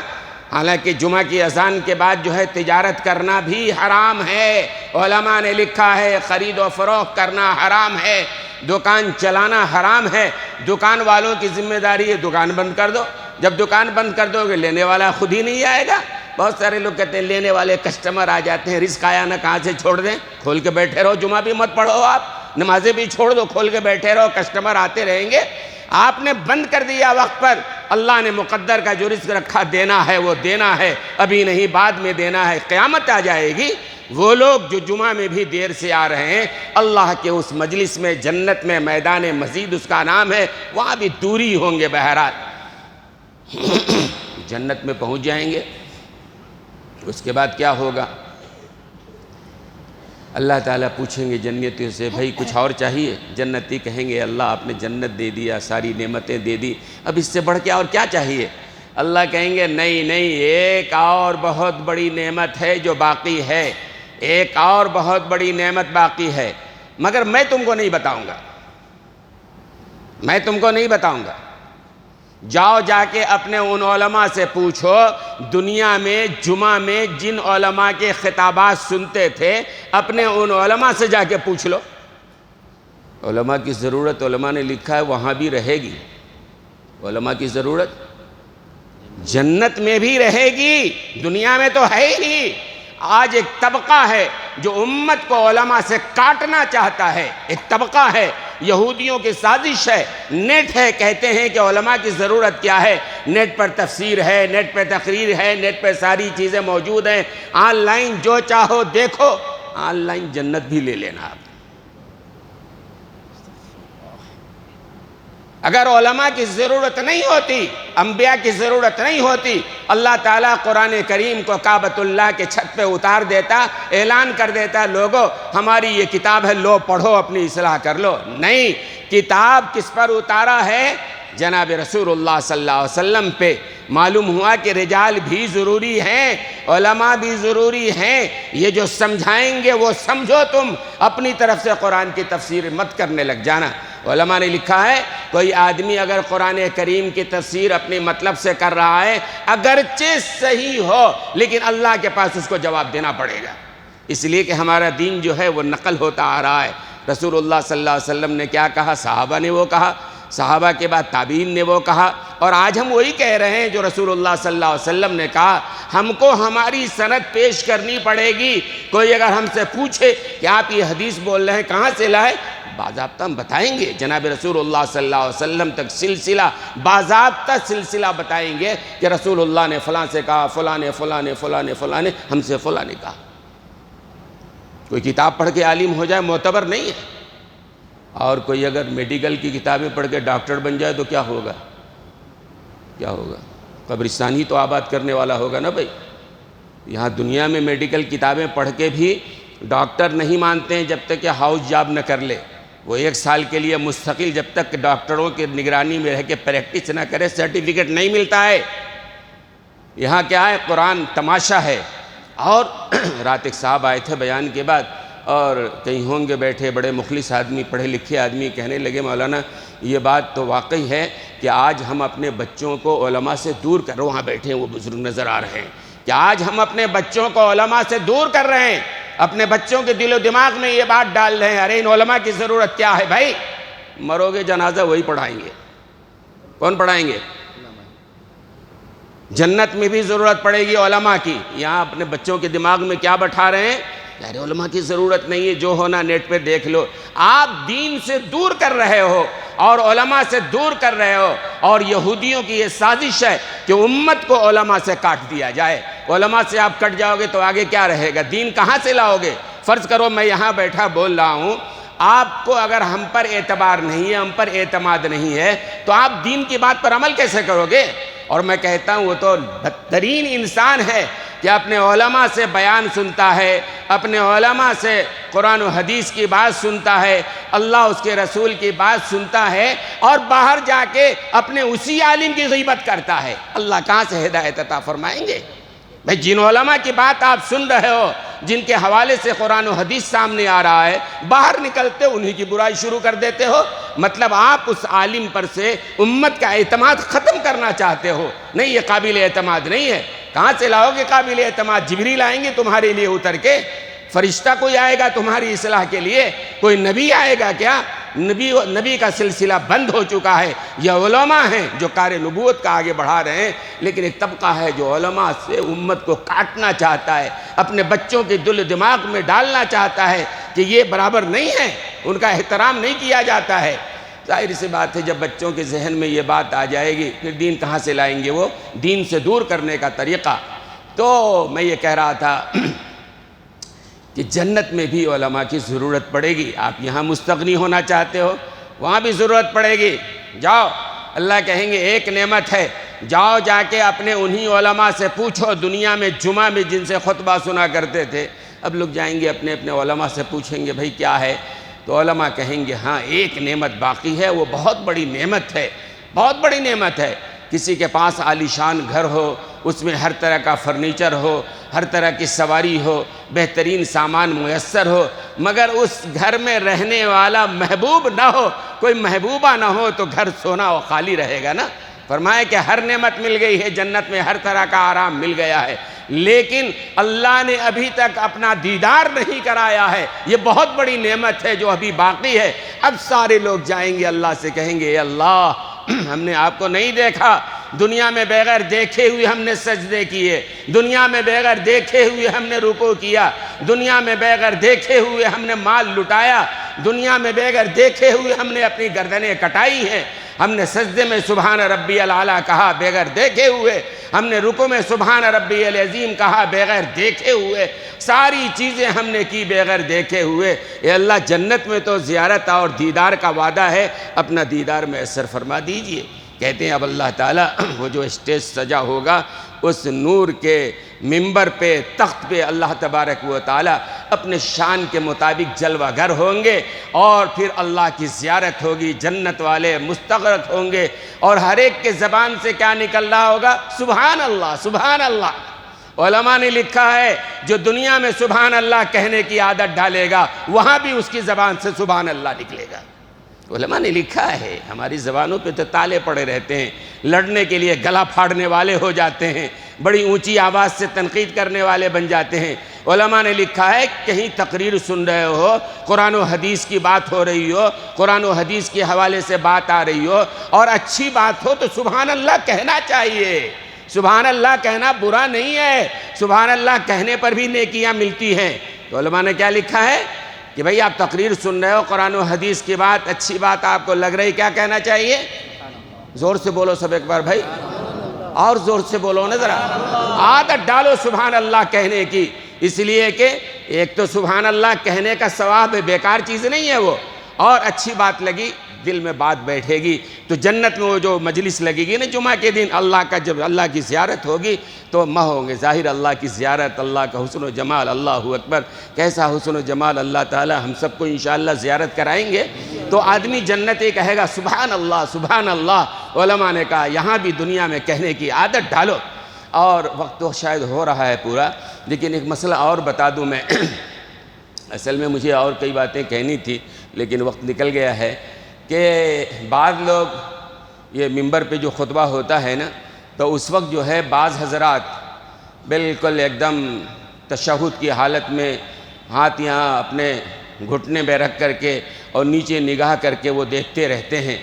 حالانکہ جمعہ کی اذان کے بعد جو ہے تجارت کرنا بھی حرام ہے، علماء نے لکھا ہے خرید و فروخت کرنا حرام ہے، دکان چلانا حرام ہے۔ دکان والوں کی ذمہ داری ہے دکان بند کر دو، جب دکان بند کر دو گے لینے والا خود ہی نہیں آئے گا۔ بہت سارے لوگ کہتے ہیں لینے والے کسٹمر آ جاتے ہیں، رزق آیا نہ کہاں سے چھوڑ دیں، کھول کے بیٹھے رہو، جمعہ بھی مت پڑھو، آپ نمازیں بھی چھوڑ دو، کھول کے بیٹھے رہو، کسٹمر آتے رہیں گے۔ آپ نے بند کر دیا وقت پر، اللہ نے مقدر کا جو رزق رکھا دینا ہے وہ دینا ہے، ابھی نہیں بعد میں دینا ہے، قیامت آ جائے گی۔ وہ لوگ جو جمعہ میں بھی دیر سے آ رہے ہیں، اللہ کے اس مجلس میں، جنت میں، میدان مزید اس کا نام ہے، وہاں بھی دوری ہوں گے۔ بہرحال جنت میں پہنچ جائیں گے، اس کے بعد کیا ہوگا؟ اللہ تعالیٰ پوچھیں گے جنتیوں سے، بھائی کچھ اور چاہیے؟ جنتی کہیں گے اللہ آپ نے جنت دے دیا، ساری نعمتیں دے دی، اب اس سے بڑھ کے اور کیا چاہیے؟ اللہ کہیں گے نہیں نہیں، ایک اور بہت بڑی نعمت ہے جو باقی ہے، ایک اور بہت بڑی نعمت باقی ہے، مگر میں تم کو نہیں بتاؤں گا، میں تم کو نہیں بتاؤں گا۔ جاؤ جا کے اپنے ان علماء سے پوچھو، دنیا میں جمعہ میں جن علماء کے خطابات سنتے تھے، اپنے ان علماء سے جا کے پوچھ لو۔ علماء کی ضرورت علماء نے لکھا ہے وہاں بھی رہے گی، علماء کی ضرورت جنت میں بھی رہے گی، دنیا میں تو ہے ہی۔ آج ایک طبقہ ہے جو امت کو علماء سے کاٹنا چاہتا ہے، ایک طبقہ ہے، یہودیوں کی سازش ہے، نیٹ ہے، کہتے ہیں کہ علماء کی ضرورت کیا ہے، نیٹ پر تفسیر ہے، نیٹ پہ تقریر ہے، نیٹ پہ ساری چیزیں موجود ہیں، آن لائن جو چاہو دیکھو، آن لائن جنت بھی لے لینا آپ۔ اگر علماء کی ضرورت نہیں ہوتی، انبیاء کی ضرورت نہیں ہوتی، اللہ تعالیٰ قرآن کریم کو کعبۃ اللہ کے چھت پہ اتار دیتا، اعلان کر دیتا، لوگو ہماری یہ کتاب ہے، لو پڑھو، اپنی اصلاح کر لو۔ نہیں، کتاب کس پر اتارا ہے؟ جناب رسول اللہ صلی اللہ علیہ وسلم پہ۔ معلوم ہوا کہ رجال بھی ضروری ہیں، علماء بھی ضروری ہیں، یہ جو سمجھائیں گے وہ سمجھو، تم اپنی طرف سے قرآن کی تفسیر مت کرنے لگ جانا۔ علماء نے لکھا ہے کوئی آدمی اگر قرآن کریم کی تفسیر اپنے مطلب سے کر رہا ہے، اگرچہ صحیح ہو، لیکن اللہ کے پاس اس کو جواب دینا پڑے گا، اس لیے کہ ہمارا دین جو ہے وہ نقل ہوتا آ رہا ہے۔ رسول اللہ صلی اللہ علیہ وسلم نے کیا کہا، صحابہ نے وہ کہا، صحابہ کے بعد تابعین نے وہ کہا، اور آج ہم وہی کہہ رہے ہیں جو رسول اللہ صلی اللہ علیہ وسلم نے کہا۔ ہم کو ہماری سند پیش کرنی پڑے گی۔ کوئی اگر ہم سے پوچھے کہ آپ یہ حدیث بول رہے ہیں کہاں سے لائے، باضابطہ ہم بتائیں گے، جناب رسول اللہ صلی اللہ علیہ وسلم تک سلسلہ، باضابطہ سلسلہ بتائیں گے کہ رسول اللہ نے فلاں سے کہا، فلاں نے فلاں نے فلاں نے فلاں نے ہم سے فلاں نے کہا۔ کوئی کتاب پڑھ کے عالم ہو جائے معتبر نہیں ہے، اور کوئی اگر میڈیکل کی کتابیں پڑھ کے ڈاکٹر بن جائے تو کیا ہوگا؟ کیا ہوگا؟ قبرستان ہی تو آباد کرنے والا ہوگا نا بھائی۔ یہاں دنیا میں میڈیکل کتابیں پڑھ کے بھی ڈاکٹر نہیں مانتے ہیں جب تک کہ ہاؤس جاب نہ کر لے۔ وہ 1 سال کے لیے مستقل جب تک ڈاکٹروں کی نگرانی میں رہ کے پریکٹس نہ کرے، سرٹیفکیٹ نہیں ملتا ہے۔ یہاں کیا ہے؟ قرآن تماشا ہے۔ اور رات ایک صاحب آئے تھے بیان کے بعد، اور کہیں ہوں گے بیٹھے بڑے مخلص آدمی، پڑھے لکھے آدمی، کہنے لگے مولانا یہ بات تو واقعی ہے کہ آج ہم اپنے بچوں کو علماء سے دور کر رہے ہیں۔ وہاں بیٹھے ہیں وہ بزرگ نظر آ رہے ہیں کہ آج ہم اپنے بچوں کو علماء سے دور کر رہے ہیں، اپنے بچوں کے دل و دماغ میں یہ بات ڈال رہے ہیں، ارے ان علماء کی ضرورت کیا ہے بھائی؟ مرو گے جنازہ وہی پڑھائیں گے۔ کون پڑھائیں گے؟ جنت میں بھی ضرورت پڑے گی علماء کی۔ یہاں اپنے بچوں کے دماغ میں کیا بٹھا رہے ہیں؟ ارے علماء کی ضرورت نہیں ہے، جو ہونا نیٹ پہ دیکھ لو۔ آپ دین سے دور کر رہے ہو اور علماء سے دور کر رہے ہو، اور یہودیوں کی یہ سازش ہے کہ امت کو علماء سے کاٹ دیا جائے۔ علماء سے آپ کٹ جاؤ گے تو آگے کیا رہے گا؟ دین کہاں سے لاؤ گے؟ فرض کرو میں یہاں بیٹھا بول رہا ہوں، آپ کو اگر ہم پر اعتبار نہیں ہے، ہم پر اعتماد نہیں ہے، تو آپ دین کی بات پر عمل کیسے کرو گے؟ اور میں کہتا ہوں وہ تو بدترین انسان ہے کہ اپنے علماء سے بیان سنتا ہے، اپنے علماء سے قرآن و حدیث کی بات سنتا ہے، اللہ اس کے رسول کی بات سنتا ہے، اور باہر جا کے اپنے اسی عالم کی غیبت کرتا ہے۔ اللہ کہاں سے ہدایت عطا فرمائیں گے؟ بھئی جن علماء کی بات آپ سن رہے ہو، جن کے حوالے سے قرآن و حدیث سامنے آ رہا ہے، باہر نکلتے انہی کی برائی شروع کر دیتے ہو۔ مطلب آپ اس عالم پر سے امت کا اعتماد ختم کرنا چاہتے ہو۔ نہیں، یہ قابل اعتماد نہیں ہے۔ کہاں سے لاؤ گے قابل اعتماد؟ جبریل آئیں گے تمہارے لیے اتر کے؟ فرشتہ کوئی آئے گا تمہاری اصلاح کے لیے؟ کوئی نبی آئے گا کیا؟ نبی کا سلسلہ بند ہو چکا ہے۔ یہ علماء ہیں جو کار نبوت کا آگے بڑھا رہے ہیں، لیکن ایک طبقہ ہے جو علماء سے امت کو کاٹنا چاہتا ہے، اپنے بچوں کے دل و دماغ میں ڈالنا چاہتا ہے کہ یہ برابر نہیں ہے، ان کا احترام نہیں کیا جاتا ہے۔ ظاہر سی بات ہے جب بچوں کے ذہن میں یہ بات آ جائے گی پھر دین کہاں سے لائیں گے وہ؟ دین سے دور کرنے کا طریقہ۔ تو میں یہ کہہ رہا تھا کہ جنت میں بھی علماء کی ضرورت پڑے گی۔ آپ یہاں مستغنی ہونا چاہتے ہو، وہاں بھی ضرورت پڑے گی۔ جاؤ، اللہ کہیں گے ایک نعمت ہے، جاؤ جا کے اپنے انہی علماء سے پوچھو دنیا میں جمعہ میں جن سے خطبہ سنا کرتے تھے۔ اب لوگ جائیں گے اپنے اپنے علماء سے پوچھیں گے بھائی کیا ہے؟ تو علماء کہیں گے ہاں ایک نعمت باقی ہے، وہ بہت بڑی نعمت ہے، بہت بڑی نعمت ہے۔ کسی کے پاس عالیشان گھر ہو، اس میں ہر طرح کا فرنیچر ہو، ہر طرح کی سواری ہو، بہترین سامان میسر ہو، مگر اس گھر میں رہنے والا محبوب نہ ہو، کوئی محبوبہ نہ ہو، تو گھر سونا و خالی رہے گا نا۔ فرمایا کہ ہر نعمت مل گئی ہے، جنت میں ہر طرح کا آرام مل گیا ہے، لیکن اللہ نے ابھی تک اپنا دیدار نہیں کرایا ہے۔ یہ بہت بڑی نعمت ہے جو ابھی باقی ہے۔ اب سارے لوگ جائیں گے اللہ سے کہیں گے اے اللہ ہم نے آپ کو نہیں دیکھا، دنیا میں بغیر دیکھے ہوئے ہم نے سجدے کیے، دنیا میں بغیر دیکھے ہوئے ہم نے رکوع کیا، دنیا میں بغیر دیکھے ہوئے ہم نے مال لٹایا، دنیا میں بغیر دیکھے ہوئے ہم نے اپنی گردنیں کٹائی ہیں، ہم نے سجدے میں سبحان ربی الاعلیٰ کہا بغیر دیکھے ہوئے، ہم نے رکوع میں سبحان ربی العظیم کہا بغیر دیکھے ہوئے، ساری چیزیں ہم نے کی بغیر دیکھے ہوئے۔ اے اللہ جنت میں تو زیارت اور دیدار کا وعدہ ہے، اپنا دیدار میسر فرما دیجئے۔ کہتے ہیں اب اللہ تعالیٰ وہ جو اسٹیج سجا ہوگا اس نور کے منبر پہ تخت پہ اللہ تبارک و تعالیٰ اپنے شان کے مطابق جلوہ گر ہوں گے، اور پھر اللہ کی زیارت ہوگی، جنت والے مستغرق ہوں گے، اور ہر ایک کے زبان سے کیا نکل رہا ہوگا؟ سبحان اللہ، سبحان اللہ۔ علماء نے لکھا ہے جو دنیا میں سبحان اللہ کہنے کی عادت ڈالے گا وہاں بھی اس کی زبان سے سبحان اللہ نکلے گا۔ علماء نے لکھا ہے ہماری زبانوں پہ تو تالے پڑے رہتے ہیں، لڑنے کے لیے گلا پھاڑنے والے ہو جاتے ہیں، بڑی اونچی آواز سے تنقید کرنے والے بن جاتے ہیں۔ علماء نے لکھا ہے کہیں تقریر سن رہے ہو، قرآن و حدیث کی بات ہو رہی ہو، قرآن و حدیث کے حوالے سے بات آ رہی ہو اور اچھی بات ہو تو سبحان اللہ کہنا چاہیے۔ سبحان اللہ کہنا برا نہیں ہے، سبحان اللہ کہنے پر بھی نیکیاں ملتی ہیں۔ تو علماء نے کیا لکھا ہے کہ بھئی آپ تقریر سن رہے ہو، قرآن و حدیث کی بات اچھی بات آپ کو لگ رہی، کیا کہنا چاہیے؟ زور سے بولو سب ایک بار بھائی، اور زور سے بولو نا ذرا، عادت ڈالو سبحان اللہ کہنے کی، اس لیے کہ ایک تو سبحان اللہ کہنے کا ثواب ہے، بیکار چیز نہیں ہے وہ، اور اچھی بات لگی دل میں بات بیٹھے گی تو جنت میں وہ جو مجلس لگے گی نا جمعہ کے دن اللہ کا، جب اللہ کی زیارت ہوگی تو مہ ہوں گے ظاہر اللہ کی زیارت، اللہ کا حسن و جمال، اللہ اکبر، کیسا حسن و جمال اللہ تعالی ہم سب کو انشاءاللہ زیارت کرائیں گے تو آدمی جنتی کہے گا سبحان اللہ سبحان اللہ۔ علماء نے کہا یہاں بھی دنیا میں کہنے کی عادت ڈالو، اور وقت تو شاید ہو رہا ہے پورا، لیکن ایک مسئلہ اور بتا دوں میں، اصل میں مجھے اور کئی باتیں کہنی تھی لیکن وقت نکل گیا ہے، کہ بعض لوگ یہ منبر پہ جو خطبہ ہوتا ہے نا تو اس وقت جو ہے بعض حضرات بالکل ایک دم تشہد کی حالت میں ہاتھ یہاں اپنے گھٹنے میں رکھ کر کے اور نیچے نگاہ کر کے وہ دیکھتے رہتے ہیں۔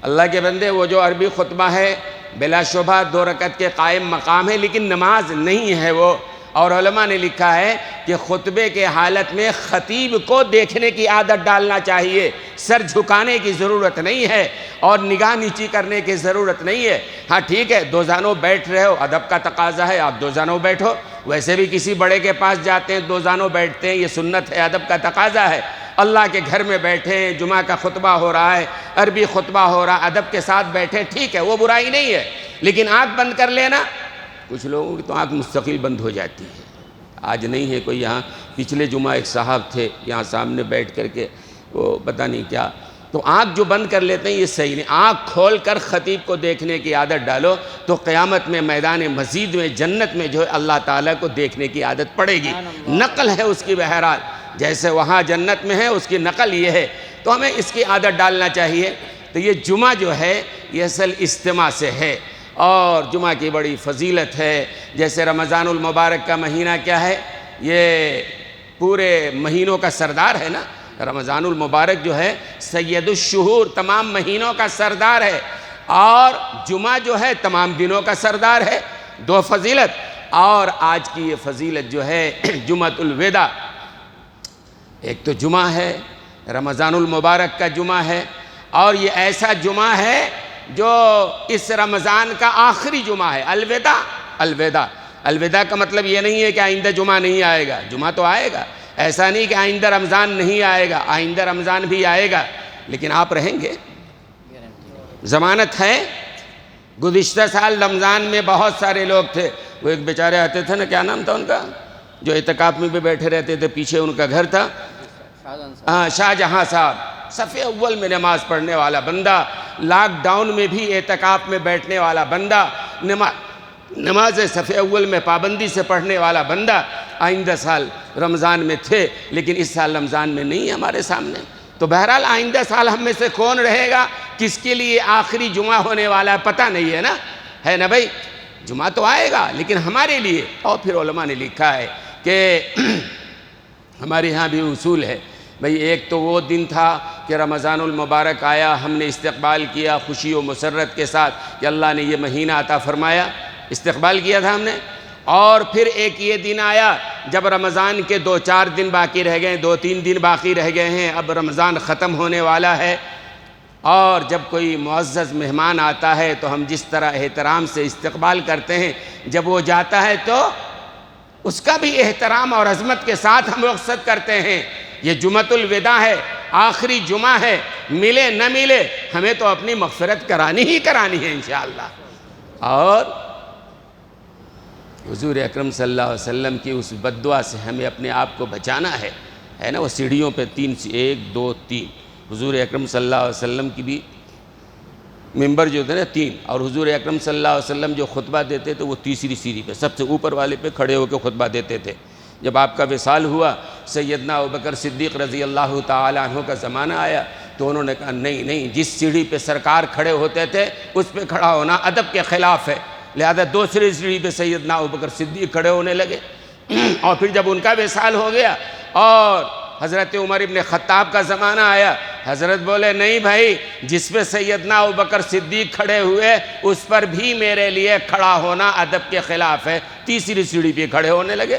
اللہ کے بندے وہ جو عربی خطبہ ہے بلا شبہ 2 رکعت کے قائم مقام ہے لیکن نماز نہیں ہے وہ، اور علماء نے لکھا ہے کہ خطبے کے حالت میں خطیب کو دیکھنے کی عادت ڈالنا چاہیے، سر جھکانے کی ضرورت نہیں ہے اور نگاہ نیچی کرنے کی ضرورت نہیں ہے۔ ہاں ٹھیک ہے 2 زانوں بیٹھ رہے ہو، ادب کا تقاضا ہے آپ 2 زانوں بیٹھو، ویسے بھی کسی بڑے کے پاس جاتے ہیں 2 زانوں بیٹھتے ہیں، یہ سنت ہے، ادب کا تقاضا ہے۔ اللہ کے گھر میں بیٹھے ہیں، جمعہ کا خطبہ ہو رہا ہے، عربی خطبہ ہو رہا ہے، ادب کے ساتھ بیٹھے، ٹھیک ہے وہ برائی نہیں ہے، لیکن آنکھ بند کر لینا، کچھ لوگوں کی تو آنکھ مستقل بند ہو جاتی ہے۔ آج نہیں ہے کوئی، یہاں پچھلے جمعہ ایک صاحب تھے یہاں سامنے بیٹھ کر کے وہ پتہ نہیں کیا، تو آنکھ جو بند کر لیتے ہیں یہ صحیح نہیں، آنکھ کھول کر خطیب کو دیکھنے کی عادت ڈالو تو قیامت میں میدان مزید میں جنت میں جو ہے اللہ تعالیٰ کو دیکھنے کی عادت پڑے گی۔ نقل ہے اس کی بہرحال، جیسے وہاں جنت میں ہے اس کی نقل یہ ہے، تو ہمیں اس کی عادت ڈالنا چاہیے۔ تو یہ جمعہ جو ہے یہ اصل اجتماع سے ہے، اور جمعہ کی بڑی فضیلت ہے۔ جیسے رمضان المبارک کا مہینہ کیا ہے، یہ پورے مہینوں کا سردار ہے نا، رمضان المبارک جو ہے سید الشہور، تمام مہینوں کا سردار ہے، اور جمعہ جو ہے تمام دنوں کا سردار ہے۔ 2 فضیلت، اور آج کی یہ فضیلت جو ہے جمعۃ الوداع، ایک تو جمعہ ہے رمضان المبارک کا جمعہ ہے، اور یہ ایسا جمعہ ہے جو اس رمضان کا آخری جمعہ ہے۔ الوداع، الوداع، الوداع کا مطلب یہ نہیں ہے کہ آئندہ جمعہ نہیں آئے گا، جمعہ تو آئے گا، ایسا نہیں کہ آئندہ رمضان نہیں آئے گا، آئندہ رمضان بھی آئے گا، لیکن آپ رہیں گے، ضمانت ہے۔ گزشتہ سال رمضان میں بہت سارے لوگ تھے، وہ ایک بیچارے آتے تھے نا، کیا نام تھا ان کا، جو اعتکاف میں بھی بیٹھے رہتے تھے، پیچھے ان کا گھر تھا، شاہ جہاں صاحب، صف اول میں نماز پڑھنے والا بندہ، لاک ڈاؤن میں بھی اعتکاف میں بیٹھنے والا بندہ، نماز صف اول میں پابندی سے پڑھنے والا بندہ، آئندہ سال رمضان میں تھے لیکن اس سال رمضان میں نہیں ہمارے سامنے۔ تو بہرحال آئندہ سال ہم میں سے کون رہے گا، کس کے لیے آخری جمعہ ہونے والا پتہ نہیں ہے نا، ہے نا بھائی، جمعہ تو آئے گا لیکن ہمارے لیے۔ اور پھر علماء نے لکھا ہے کہ ہمارے ہاں بھی اصول ہے بھئی ایک تو وہ دن تھا کہ رمضان المبارک آیا، ہم نے استقبال کیا خوشی و مسرت کے ساتھ کہ اللہ نے یہ مہینہ عطا فرمایا، استقبال کیا تھا ہم نے۔ اور پھر ایک یہ دن آیا جب رمضان کے 2-4 دن باقی رہ گئے، 2-3 دن باقی رہ گئے ہیں، اب رمضان ختم ہونے والا ہے، اور جب کوئی معزز مہمان آتا ہے تو ہم جس طرح احترام سے استقبال کرتے ہیں، جب وہ جاتا ہے تو اس کا بھی احترام اور عظمت کے ساتھ ہم رخصت کرتے ہیں۔ یہ جمعۃ الوداع ہے، آخری جمعہ ہے، ملے نہ ملے ہمیں تو اپنی مغفرت کرانی ہی کرانی ہے انشاءاللہ۔ اور حضور اکرم صلی اللہ علیہ وسلم کی اس بد دعا سے ہمیں اپنے آپ کو بچانا ہے نا، وہ سیڑھیوں پہ 1 2 3 حضور اکرم صلی اللہ علیہ وسلم کی بھی ممبر جو تھے نا 3، اور حضور اکرم صلی اللہ علیہ وسلم جو خطبہ دیتے تھے وہ تیسری سیڑھی پہ سب سے اوپر والے پہ کھڑے ہو کے خطبہ دیتے تھے۔ جب آپ کا وصال ہوا، سیدنا ابوبکر صدیق رضی اللہ تعالی عنہ کا زمانہ آیا تو انہوں نے کہا نہیں، جس سیڑھی پہ سرکار کھڑے ہوتے تھے اس پہ کھڑا ہونا ادب کے خلاف ہے، لہذا دوسری سیڑھی پہ سیدنا ابوبکر صدیق کھڑے ہونے لگے۔ اور پھر جب ان کا وصال ہو گیا اور حضرت عمر ابن خطاب کا زمانہ آیا، حضرت بولے نہیں بھائی، جس پہ سیدنا ابوبکر صدیق کھڑے ہوئے اس پر بھی میرے لیے کھڑا ہونا ادب کے خلاف ہے، تیسری سیڑھی پہ کھڑے ہونے لگے۔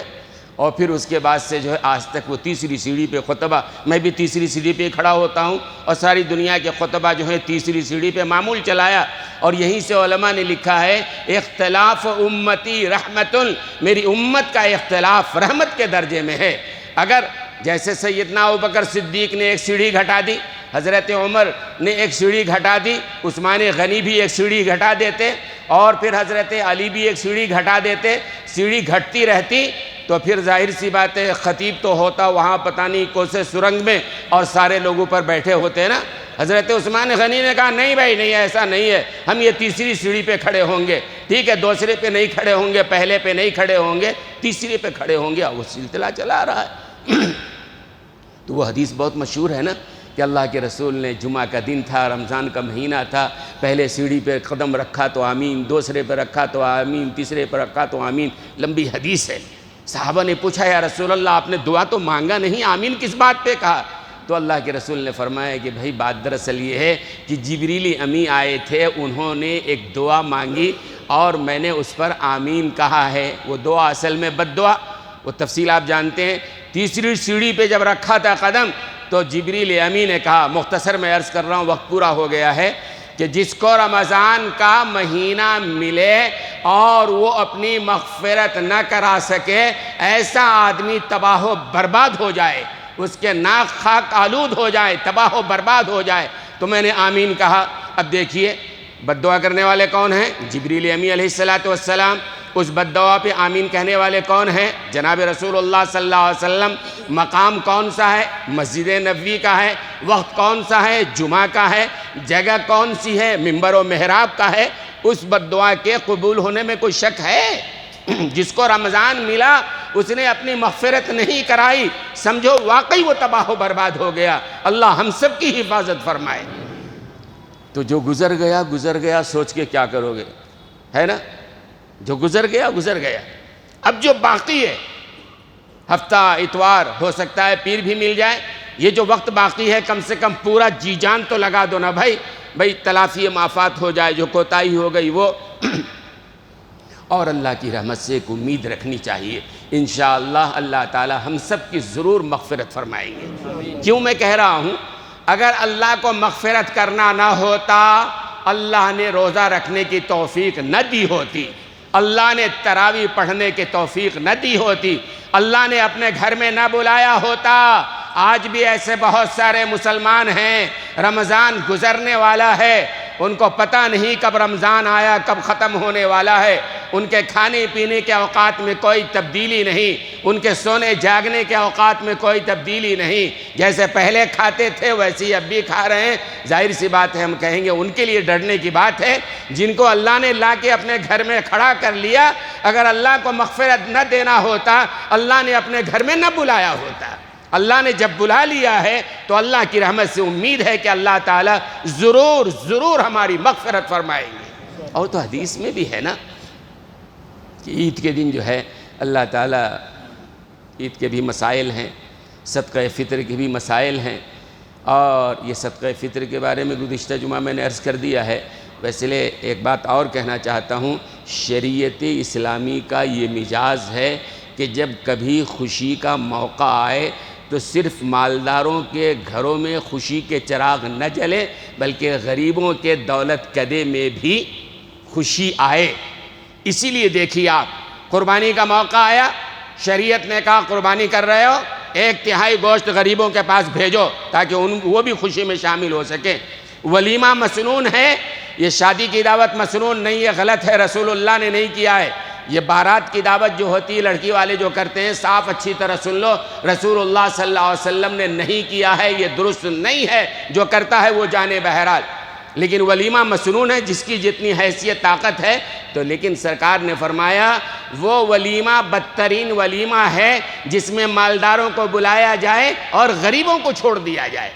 اور پھر اس کے بعد سے جو ہے آج تک وہ تیسری سیڑھی پہ خطبہ، میں بھی تیسری سیڑھی پہ کھڑا ہوتا ہوں، اور ساری دنیا کے خطبہ جو ہے تیسری سیڑھی پہ معمول چلایا۔ اور یہیں سے علماء نے لکھا ہے اختلاف امتی رحمت، میری امت کا اختلاف رحمت کے درجے میں ہے۔ اگر جیسے سیدنا ابوبکر صدیق نے ایک سیڑھی گھٹا دی، حضرت عمر نے ایک سیڑھی گھٹا دی، عثمان غنی بھی ایک سیڑھی گھٹا دیتے، اور پھر حضرت علی بھی ایک سیڑھی گھٹا دیتے، سیڑھی گھٹتی رہتی تو پھر ظاہر سی بات ہے خطیب تو ہوتا وہاں پتہ نہیں کوسے سرنگ میں، اور سارے لوگ اوپر بیٹھے ہوتے نا۔ حضرت عثمان غنی نے کہا نہیں بھائی نہیں، ایسا نہیں ہے، ہم یہ تیسری سیڑھی پہ کھڑے ہوں گے، ٹھیک ہے، دوسرے پہ نہیں کھڑے ہوں گے، پہلے پہ نہیں کھڑے ہوں گے، تیسرے پہ کھڑے ہوں گے، اور وہ سلسلہ چلا آ رہا ہے۔ تو وہ حدیث بہت مشہور ہے نا کہ اللہ کے رسول نے جمعہ کا دن تھا، رمضان کا مہینہ تھا، پہلے سیڑھی پہ قدم رکھا تو آمین، دوسرے پہ رکھا تو آمین، تیسرے پہ رکھا تو آمین، لمبی حدیث ہے۔ صحابہ نے پوچھا یا رسول اللہ آپ نے دعا تو مانگا نہیں، آمین کس بات پہ کہا؟ تو اللہ کے رسول نے فرمایا کہ بھائی بات دراصل یہ ہے کہ جبریل امی آئے تھے، انہوں نے ایک دعا مانگی اور میں نے اس پر آمین کہا ہے۔ وہ دعا اصل میں بد دعا، وہ تفصیل آپ جانتے ہیں۔ تیسری سیڑھی پہ جب رکھا تھا قدم تو جبریل امی نے کہا، مختصر میں عرض کر رہا ہوں وقت پورا ہو گیا ہے، کہ جس کو رمضان کا مہینہ ملے اور وہ اپنی مغفرت نہ کرا سکے، ایسا آدمی تباہ و برباد ہو جائے، اس کے ناک خاک آلود ہو جائے، تباہ و برباد ہو جائے۔ تو میں نے آمین کہا۔ اب دیکھیے بد دعا کرنے والے کون ہیں؟ جبریل امی علیہ السلام۔ اس بد دعا پہ آمین کہنے والے کون ہیں؟ جناب رسول اللہ صلی اللہ علیہ وسلم۔ مقام کون سا ہے؟ مسجد نبوی کا ہے۔ وقت کون سا ہے؟ جمعہ کا ہے۔ جگہ کون سی ہے؟ منبر و محراب کا ہے۔ اس بد دعا کے قبول ہونے میں کوئی شک ہے؟ جس کو رمضان ملا اس نے اپنی مغفرت نہیں کرائی، سمجھو واقعی وہ تباہ و برباد ہو گیا۔ اللہ ہم سب کی حفاظت فرمائے۔ تو جو گزر گیا سوچ کے کیا کرو گے، ہے نا؟ جو گزر گیا اب جو باقی ہے، ہفتہ اتوار ہو سکتا ہے پیر بھی مل جائے، یہ جو وقت باقی ہے کم سے کم پورا جی جان تو لگا دو نا بھائی تلافی معافات ہو جائے، جو کوتاہی ہو گئی وہ اور اللہ کی رحمت سے ایک امید رکھنی چاہیے، انشاءاللہ اللہ تعالی ہم سب کی ضرور مغفرت فرمائیں گے۔ کیوں میں کہہ رہا ہوں، اگر اللہ کو مغفرت کرنا نہ ہوتا، اللہ نے روزہ رکھنے کی توفیق نہ دی ہوتی، اللہ نے تراویح پڑھنے کی توفیق نہ دی ہوتی، اللہ نے اپنے گھر میں نہ بلایا ہوتا۔ آج بھی ایسے بہت سارے مسلمان ہیں، رمضان گزرنے والا ہے، ان کو پتہ نہیں کب رمضان آیا، کب ختم ہونے والا ہے، ان کے کھانے پینے کے اوقات میں کوئی تبدیلی نہیں، ان کے سونے جاگنے کے اوقات میں کوئی تبدیلی نہیں، جیسے پہلے کھاتے تھے ویسے ہی اب بھی کھا رہے ہیں۔ ظاہر سی بات ہے، ہم کہیں گے ان کے لیے ڈرنے کی بات ہے جن کو اللہ نے لا کے اپنے گھر میں کھڑا کر لیا۔ اگر اللہ کو مغفرت نہ دینا ہوتا، اللہ نے اپنے گھر میں نہ بلایا ہوتا۔ اللہ نے جب بلا لیا ہے تو اللہ کی رحمت سے امید ہے کہ اللہ تعالیٰ ضرور ہماری مغفرت فرمائیں گے۔ اور تو حدیث میں بھی ہے نا کہ عید کے دن جو ہے اللہ تعالیٰ، عید کے بھی مسائل ہیں، صدقہ فطر کے بھی مسائل ہیں، اور یہ صدقہ فطر کے بارے میں گزشتہ جمعہ میں نے عرض کر دیا ہے۔ ویسے ایک بات اور کہنا چاہتا ہوں، شریعت اسلامی کا یہ مزاج ہے کہ جب کبھی خوشی کا موقع آئے تو صرف مالداروں کے گھروں میں خوشی کے چراغ نہ جلے، بلکہ غریبوں کے دولت کدے میں بھی خوشی آئے۔ اسی لیے دیکھیے آپ، قربانی کا موقع آیا، شریعت نے کہا قربانی کر رہے ہو، 1/3 گوشت غریبوں کے پاس بھیجو تاکہ وہ بھی خوشی میں شامل ہو سکیں۔ ولیمہ مسنون ہے، یہ شادی کی دعوت مسنون نہیں ہے، غلط ہے، رسول اللہ نے نہیں کیا ہے۔ یہ بارات کی دعوت جو ہوتی ہے لڑکی والے جو کرتے ہیں، صاف اچھی طرح سن لو، رسول اللہ صلی اللہ علیہ وسلم نے نہیں کیا ہے، یہ درست نہیں ہے، جو کرتا ہے وہ جانے بہرحال۔ لیکن ولیمہ مسنون ہے، جس کی جتنی حیثیت طاقت ہے، تو لیکن سرکار نے فرمایا وہ ولیمہ بدترین ولیمہ ہے جس میں مالداروں کو بلایا جائے اور غریبوں کو چھوڑ دیا جائے۔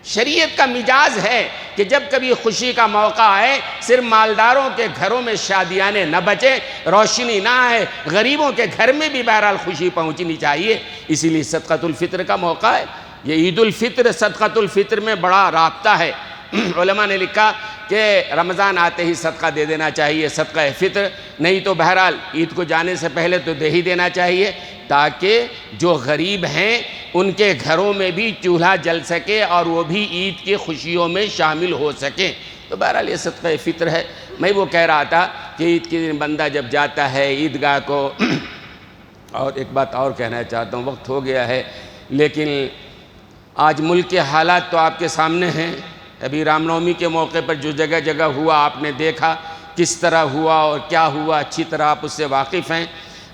شریعت کا مزاج ہے کہ جب کبھی خوشی کا موقع آئے، صرف مالداروں کے گھروں میں شادیانے نہ بچے، روشنی نہ آئے، غریبوں کے گھر میں بھی بہرحال خوشی پہنچنی چاہیے۔ اسی لیے صدقۃ الفطر کا موقع ہے۔ یہ عید الفطر صدقۃ الفطر میں بڑا رابطہ ہے۔ علماء نے لکھا کہ رمضان آتے ہی صدقہ دے دینا چاہیے، صدقہ فطر، نہیں تو بہرحال عید کو جانے سے پہلے تو دے ہی دینا چاہیے، تاکہ جو غریب ہیں ان کے گھروں میں بھی چولہا جل سکے اور وہ بھی عید کی خوشیوں میں شامل ہو سکیں۔ تو بہرحال یہ صدقہ فطر ہے۔ میں وہ کہہ رہا تھا کہ عید کے دن بندہ جب جاتا ہے عیدگاہ کو، اور ایک بات اور کہنا چاہتا ہوں، وقت ہو گیا ہے، لیکن آج ملک کے حالات تو آپ کے سامنے ہیں۔ ابھی رام نومی کے موقع پر جو جگہ جگہ ہوا آپ نے دیکھا، کس طرح ہوا اور کیا ہوا، اچھی طرح آپ اس سے واقف ہیں۔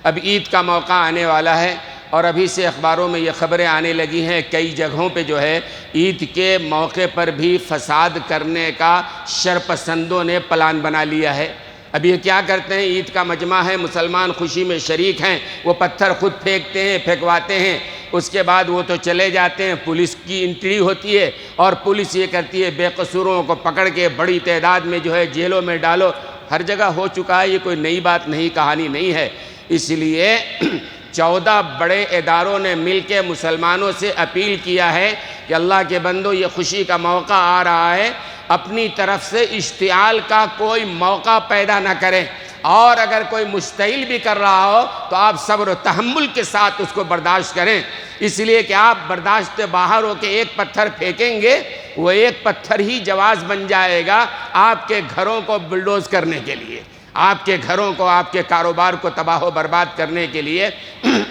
اب عید کا موقع آنے والا ہے، اور ابھی سے اخباروں میں یہ خبریں آنے لگی ہیں، کئی جگہوں پہ جو ہے عید کے موقع پر بھی فساد کرنے کا شرپسندوں نے پلان بنا لیا ہے۔ اب یہ کیا کرتے ہیں، عید کا مجمع ہے، مسلمان خوشی میں شریک ہیں، وہ پتھر خود پھینکتے ہیں، پھینکواتے ہیں، اس کے بعد وہ تو چلے جاتے ہیں، پولیس کی انٹری ہوتی ہے، اور پولیس یہ کرتی ہے بے قصوروں کو پکڑ کے بڑی تعداد میں جو ہے جیلوں میں ڈالو۔ ہر جگہ ہو چکا ہے، یہ کوئی نئی بات نہیں، کہانی نہیں ہے۔ اس لیے 14 بڑے اداروں نے مل کے مسلمانوں سے اپیل کیا ہے کہ اللہ کے بندو، یہ خوشی کا موقع آ رہا ہے، اپنی طرف سے اشتعال کا کوئی موقع پیدا نہ کریں، اور اگر کوئی مشتعل بھی کر رہا ہو تو آپ صبر و تحمل کے ساتھ اس کو برداشت کریں، اس لیے کہ آپ برداشت سے باہر ہو کے ایک پتھر پھینکیں گے، وہ ایک پتھر ہی جواز بن جائے گا آپ کے گھروں کو بلڈوز کرنے کے لیے، آپ کے گھروں کو، آپ کے کاروبار کو تباہ و برباد کرنے کے لیے۔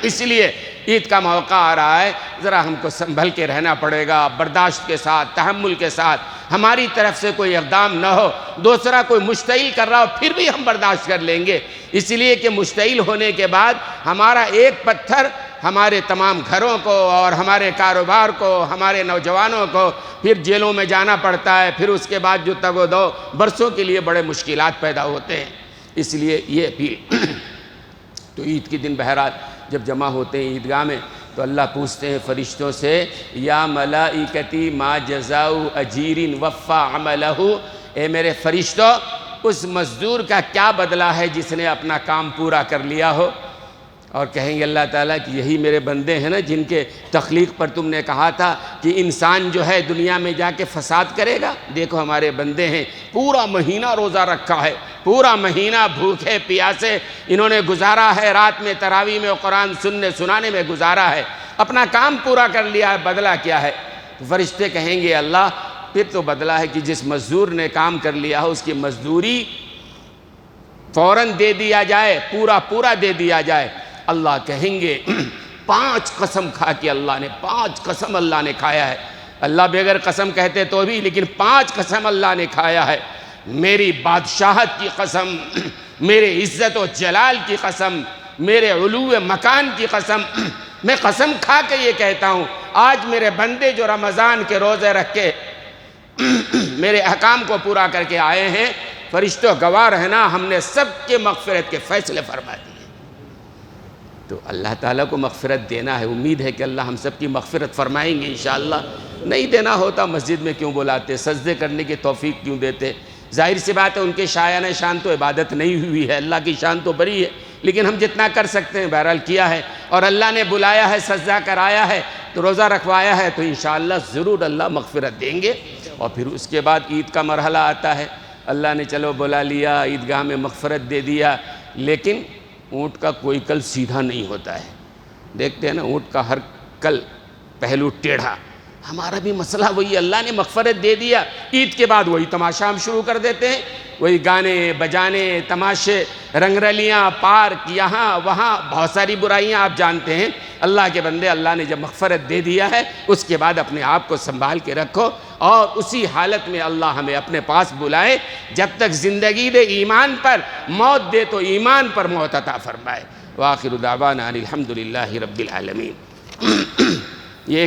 اس لیے عید کا موقع آ رہا ہے، ذرا ہم کو سنبھل کے رہنا پڑے گا، برداشت کے ساتھ، تحمل کے ساتھ، ہماری طرف سے کوئی اقدام نہ ہو، دوسرا کوئی مشتعل کر رہا ہو پھر بھی ہم برداشت کر لیں گے، اس لیے کہ مشتعل ہونے کے بعد ہمارا ایک پتھر ہمارے تمام گھروں کو اور ہمارے کاروبار کو، ہمارے نوجوانوں کو پھر جیلوں میں جانا پڑتا ہے، پھر اس کے بعد جو تگ و دو برسوں کے لیے بڑے مشکلات پیدا ہوتے ہیں۔ اس لیے یہ اپیل۔ تو عید کے دن بہرحال جب جمع ہوتے ہیں عیدگاہ میں تو اللہ پوچھتے ہیں فرشتوں سے، یا ملائکتی ما جزاء اجیر وفى عملہ، اے میرے فرشتوں، اس مزدور کا کیا بدلہ ہے جس نے اپنا کام پورا کر لیا ہو؟ اور کہیں گے اللہ تعالیٰ کہ یہی میرے بندے ہیں نا، جن کے تخلیق پر تم نے کہا تھا کہ انسان جو ہے دنیا میں جا کے فساد کرے گا، دیکھو ہمارے بندے ہیں، پورا مہینہ روزہ رکھا ہے، پورا مہینہ بھوکے پیاسے انہوں نے گزارا ہے، رات میں تراویح میں قرآن سنانے میں گزارا ہے، اپنا کام پورا کر لیا ہے، بدلہ کیا ہے؟ تو فرشتے کہیں گے اللہ پھر تو بدلہ ہے کہ جس مزدور نے کام کر لیا ہو اس کی مزدوری فوراً دے دیا جائے، پورا دے دیا جائے۔ اللہ کہیں گے 5 قسم کھا کے اللہ نے 5 قسم اللہ نے کھایا ہے، اللہ بغیر قسم کہتے تو بھی، لیکن 5 قسم اللہ نے کھایا ہے، میری بادشاہت کی قسم، میرے عزت و جلال کی قسم، میرے علو مکان کی قسم، میں قسم کھا کے یہ کہتا ہوں، آج میرے بندے جو رمضان کے روزے رکھ کے میرے احکام کو پورا کر کے آئے ہیں، فرشتوں گواہ رہنا ہم نے سب کے مغفرت کے فیصلے فرما دیے۔ تو اللہ تعالیٰ کو مغفرت دینا ہے، امید ہے کہ اللہ ہم سب کی مغفرت فرمائیں گے انشاءاللہ۔ نہیں دینا ہوتا مسجد میں کیوں بلاتے، سجدے کرنے کی توفیق کیوں دیتے؟ ظاہر سی بات ہے ان کے شایان شان تو عبادت نہیں ہوئی ہے، اللہ کی شان تو بری ہے، لیکن ہم جتنا کر سکتے ہیں بہرحال کیا ہے، اور اللہ نے بلایا ہے، سجدہ کرایا ہے، تو روزہ رکھوایا ہے تو انشاءاللہ ضرور اللہ مغفرت دیں گے۔ اور پھر اس کے بعد عید کا مرحلہ آتا ہے، اللہ نے چلو بلا لیا، عیدگاہ میں مغفرت دے دیا، لیکن اونٹ کا کوئی کل سیدھا نہیں ہوتا ہے۔ دیکھتے ہیں نا اونٹ کا ہر کل پہلو ٹیڑھا، ہمارا بھی مسئلہ وہی، اللہ نے مغفرت دے دیا، عید کے بعد وہی تماشا ہم شروع کر دیتے ہیں، وہی گانے بجانے تماشے رنگ رلیاں پارک یہاں وہاں، بہت ساری برائیاں آپ جانتے ہیں۔ اللہ کے بندے، اللہ نے جب مغفرت دے دیا ہے اس کے بعد اپنے آپ کو سنبھال کے رکھو، اور اسی حالت میں اللہ ہمیں اپنے پاس بلائے، جب تک زندگی دے ایمان پر، موت دے تو ایمان پر موت عطا فرمائے۔ وآخر دعوانا ان الحمدللہ رب العالمین۔ یہ